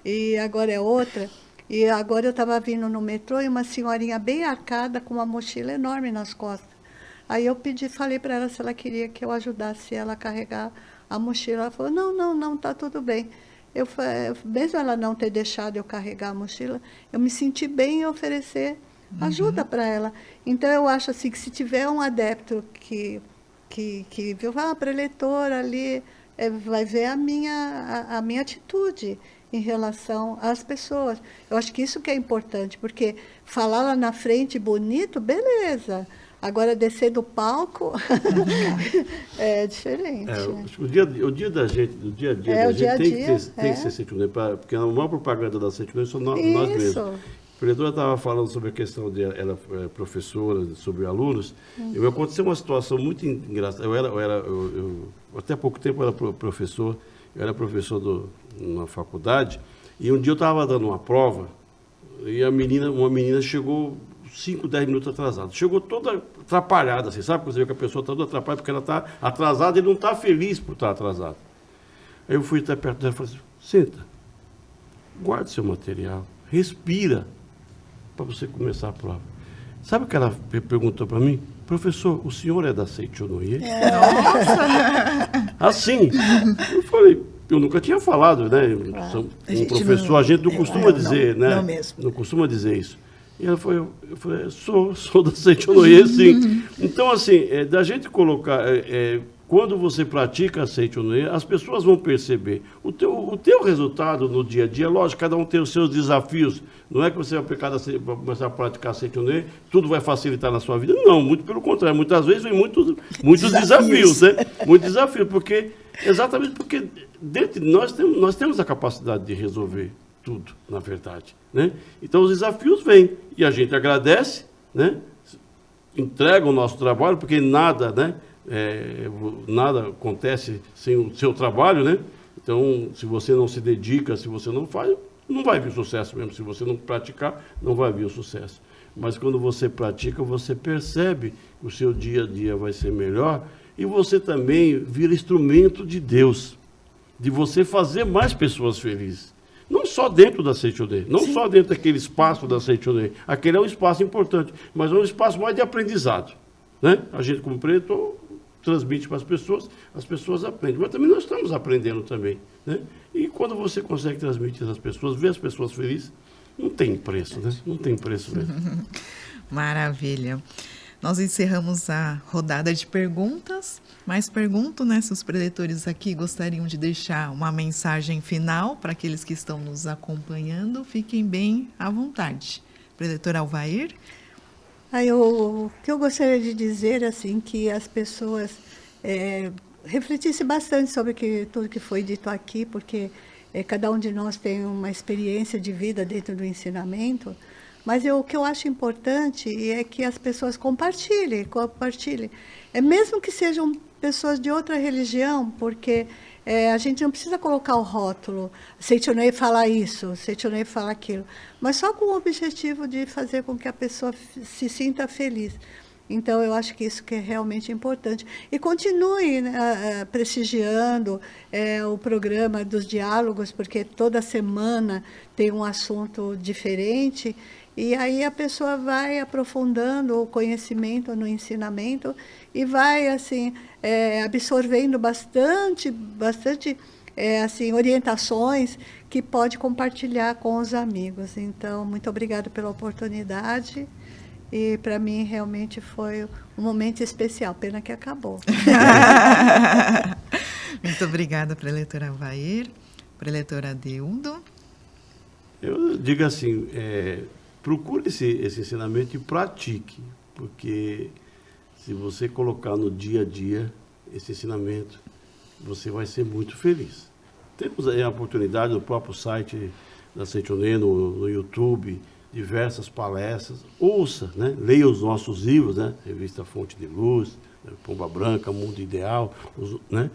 e agora é outra. E agora eu estava vindo no metrô e uma senhorinha bem arcada com uma mochila enorme nas costas. Aí eu falei para ela se ela queria que eu ajudasse ela a carregar a mochila. Ela falou, não, tá tudo bem. Mesmo ela não ter deixado eu carregar a mochila, eu me senti bem em oferecer ajuda para ela. Então, eu acho assim que se tiver um adepto que viu, a preletora ali, vai ver a minha atitude em relação às pessoas. Eu acho que isso que é importante, porque falar lá na frente bonito, beleza. Agora, descer do palco é diferente. O dia da gente, o dia a dia da gente tem que ser Seitinoye, porque a maior propaganda da Seitinoye são nós mesmos. A preletora estava falando sobre a questão de ela professora, sobre alunos. Aconteceu uma situação muito engraçada. Até pouco tempo eu era professor, na faculdade, e um dia eu estava dando uma prova, e uma menina chegou 5, 10 minutos atrasada. Chegou toda atrapalhada, assim, sabe? Você vê que a pessoa está toda atrapalhada porque ela está atrasada e não está feliz por estar atrasada. Aí eu fui até perto dela e falei assim, senta, guarde seu material, respira. para você começar a prova. Sabe o que ela perguntou para mim? Professor, o senhor é da Seichonoye? Assim. Eu falei, eu nunca tinha falado, né? Um professor, a gente não costuma dizer, né? Não mesmo. Não costuma dizer isso. E ela foi, eu falei, sou da Seichonoye, sim. Então, assim, da gente colocar... quando você pratica a Seichonoye, as pessoas vão perceber. O teu resultado no dia a dia, lógico, cada um tem os seus desafios. Não é que você vai começar a praticar a Seichonoye, tudo vai facilitar na sua vida. Não, muito pelo contrário. Muitas vezes vem muitos desafios, né? Muitos desafios, exatamente porque dentro de nós temos a capacidade de resolver tudo, na verdade, né? Então, os desafios vêm e a gente agradece, né? Entrega o nosso trabalho, porque nada, né? Nada acontece sem o seu trabalho, né? Então, se você não se dedica, se você não faz, não vai vir sucesso mesmo. Se você não praticar, não vai vir o sucesso. Mas quando você pratica, você percebe que o seu dia a dia vai ser melhor e você também vira instrumento de Deus, de você fazer mais pessoas felizes. Não só dentro da Seichonoye, não só dentro daquele espaço da Seichonoye. Aquele é um espaço importante, mas é um espaço mais de aprendizado, né? A gente, como preto, transmite para as pessoas aprendem. Mas também nós estamos aprendendo também, né? E quando você consegue transmitir às pessoas, ver as pessoas felizes, não tem preço, né? Não tem preço mesmo. Maravilha. Nós encerramos a rodada de perguntas, mas pergunto, né, se os preletores aqui gostariam de deixar uma mensagem final para aqueles que estão nos acompanhando, fiquem bem à vontade. Preletor Alvair? O que eu gostaria de dizer, assim, que as pessoas refletissem bastante sobre tudo que foi dito aqui, porque cada um de nós tem uma experiência de vida dentro do ensinamento, mas o que eu acho importante é que as pessoas compartilhem. Mesmo que sejam pessoas de outra religião, porque a gente não precisa colocar o rótulo, Seichonoye fala isso, Seichonoye fala aquilo, mas só com o objetivo de fazer com que a pessoa se sinta feliz. Então, eu acho que isso que é realmente importante. E continue, né, prestigiando o programa dos diálogos, porque toda semana tem um assunto diferente, e aí a pessoa vai aprofundando o conhecimento no ensinamento e vai, assim, absorvendo bastante assim, orientações que pode compartilhar com os amigos. Então, muito obrigada pela oportunidade. E, para mim, realmente foi um momento especial. Pena que acabou. Muito obrigada, preletora Alvair. Preletora Adeudo. Eu digo assim, procure esse ensinamento e pratique, porque se você colocar no dia a dia esse ensinamento, você vai ser muito feliz. Temos aí a oportunidade no próprio site da Seichonoye, no YouTube, diversas palestras, ouça, né? Leia os nossos livros, né? Revista Fonte de Luz, Pomba Branca, Mundo Ideal, né?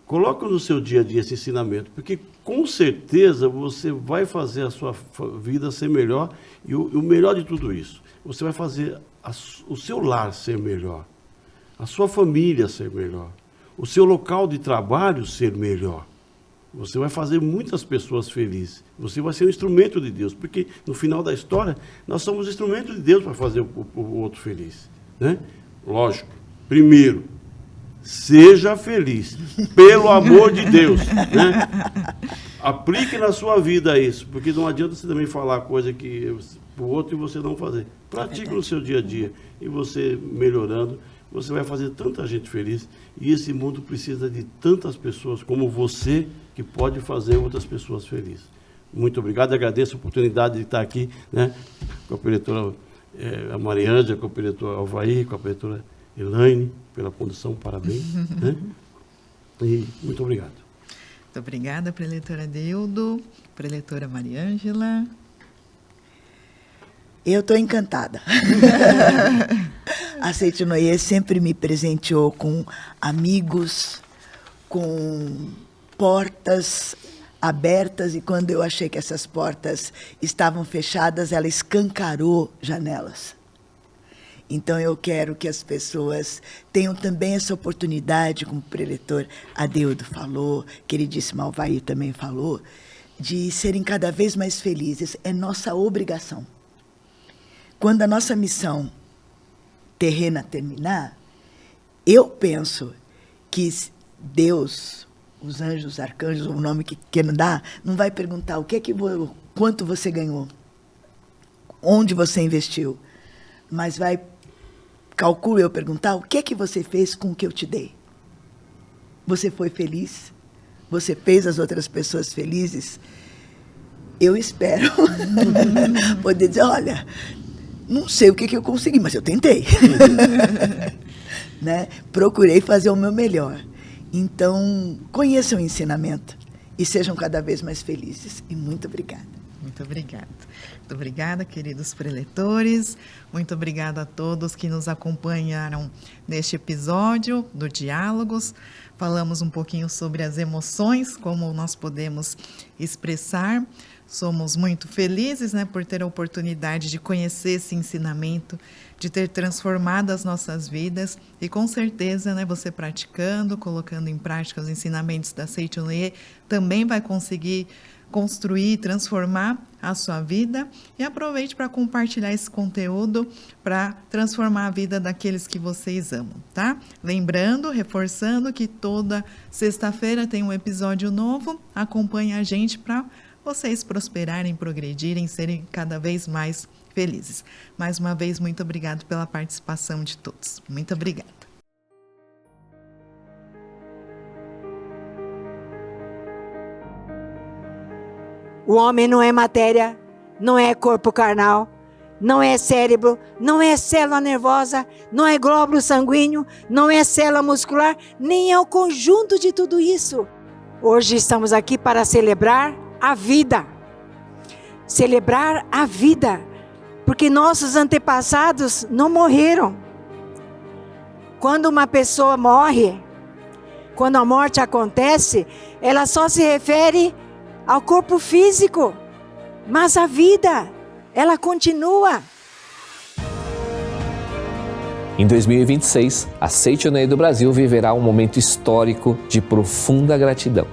Coloque no seu dia a dia esse ensinamento, porque com certeza você vai fazer a sua vida ser melhor, e o melhor de tudo isso, você vai fazer o seu lar ser melhor, a sua família ser melhor, o seu local de trabalho ser melhor. Você vai fazer muitas pessoas felizes. Você vai ser um instrumento de Deus, porque no final da história, nós somos instrumentos de Deus para fazer o outro feliz, né? Lógico, primeiro, seja feliz, pelo amor de Deus, né? Aplique na sua vida isso, porque não adianta você também falar coisa que o outro e você não fazer. Pratique no seu dia a dia, e você melhorando, você vai fazer tanta gente feliz, e esse mundo precisa de tantas pessoas como você, que pode fazer outras pessoas felizes. Muito obrigado, agradeço a oportunidade de estar aqui, né, com a preletora a Mariângela, com a preletora Alvair, com a preletora Elaine, pela condução, parabéns. Né? E muito obrigado. Muito obrigada, preletora Adeudo, preletora Mariângela. Eu estou encantada. A Seichonoye sempre me presenteou com amigos, com portas abertas, e quando eu achei que essas portas estavam fechadas, ela escancarou janelas. Então, eu quero que as pessoas tenham também essa oportunidade, como o preletor Adeudo falou, queridíssimo Alvair também falou, de serem cada vez mais felizes. É nossa obrigação. quando a nossa missão terrena terminar, eu penso que Deus, os anjos, os arcanjos, o nome que não dá, não vai perguntar quanto você ganhou, onde você investiu, mas vai, calculo eu, perguntar o que você fez com o que eu te dei. Você foi feliz? Você fez as outras pessoas felizes? Eu espero poder dizer, olha, não sei o que eu consegui, mas eu tentei. Né? Procurei fazer o meu melhor. Então, conheçam o ensinamento e sejam cada vez mais felizes. E muito obrigada. Muito obrigada. Muito obrigada, queridos preletores. Muito obrigada a todos que nos acompanharam neste episódio do Diálogos. Falamos um pouquinho sobre as emoções, como nós podemos expressar. Somos muito felizes, né, por ter a oportunidade de conhecer esse ensinamento, de ter transformado as nossas vidas e com certeza, né, você praticando, colocando em prática os ensinamentos da Seitonê, também vai conseguir construir, transformar a sua vida e aproveite para compartilhar esse conteúdo para transformar a vida daqueles que vocês amam, tá? Lembrando, reforçando que toda sexta-feira tem um episódio novo, acompanhe a gente para vocês prosperarem, progredirem, serem cada vez mais felizes. Mais uma vez, muito obrigado pela participação de todos. Muito obrigada. O homem não é matéria, não é corpo carnal, não é cérebro, não é célula nervosa, não é glóbulo sanguíneo, não é célula muscular, nem é o conjunto de tudo isso. Hoje estamos aqui para celebrar a vida. Celebrar a vida, porque nossos antepassados não morreram. Quando uma pessoa morre, quando a morte acontece, ela só se refere ao corpo físico, mas a vida, ela continua. Em 2026, a Seitonê do Brasil viverá um momento histórico de profunda gratidão.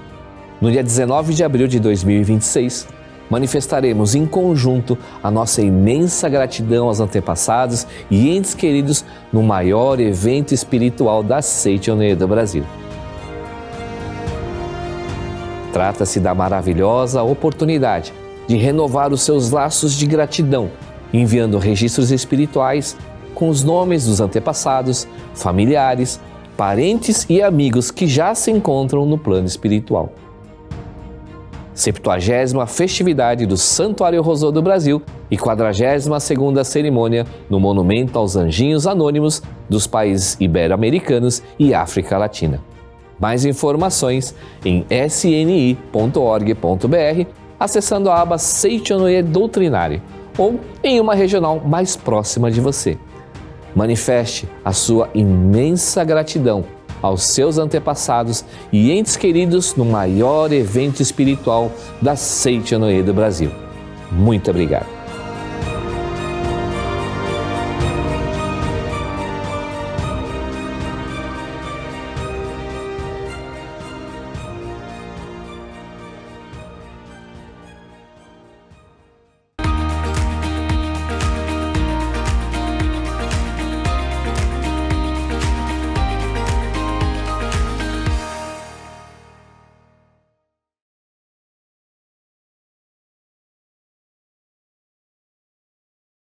No dia 19 de abril de 2026, manifestaremos em conjunto a nossa imensa gratidão aos antepassados e entes queridos no maior evento espiritual da Seitonê do Brasil. Trata-se da maravilhosa oportunidade de renovar os seus laços de gratidão, enviando registros espirituais com os nomes dos antepassados, familiares, parentes e amigos que já se encontram no plano espiritual. 70ª festividade do Santuário Rosô do Brasil e 42ª cerimônia no Monumento aos Anjinhos Anônimos dos países ibero-americanos e África Latina. Mais informações em sni.org.br, acessando a aba Seitonê Doutrinário ou em uma regional mais próxima de você. Manifeste a sua imensa gratidão aos seus antepassados e entes queridos no maior evento espiritual da Seitonê do Brasil. Muito obrigado.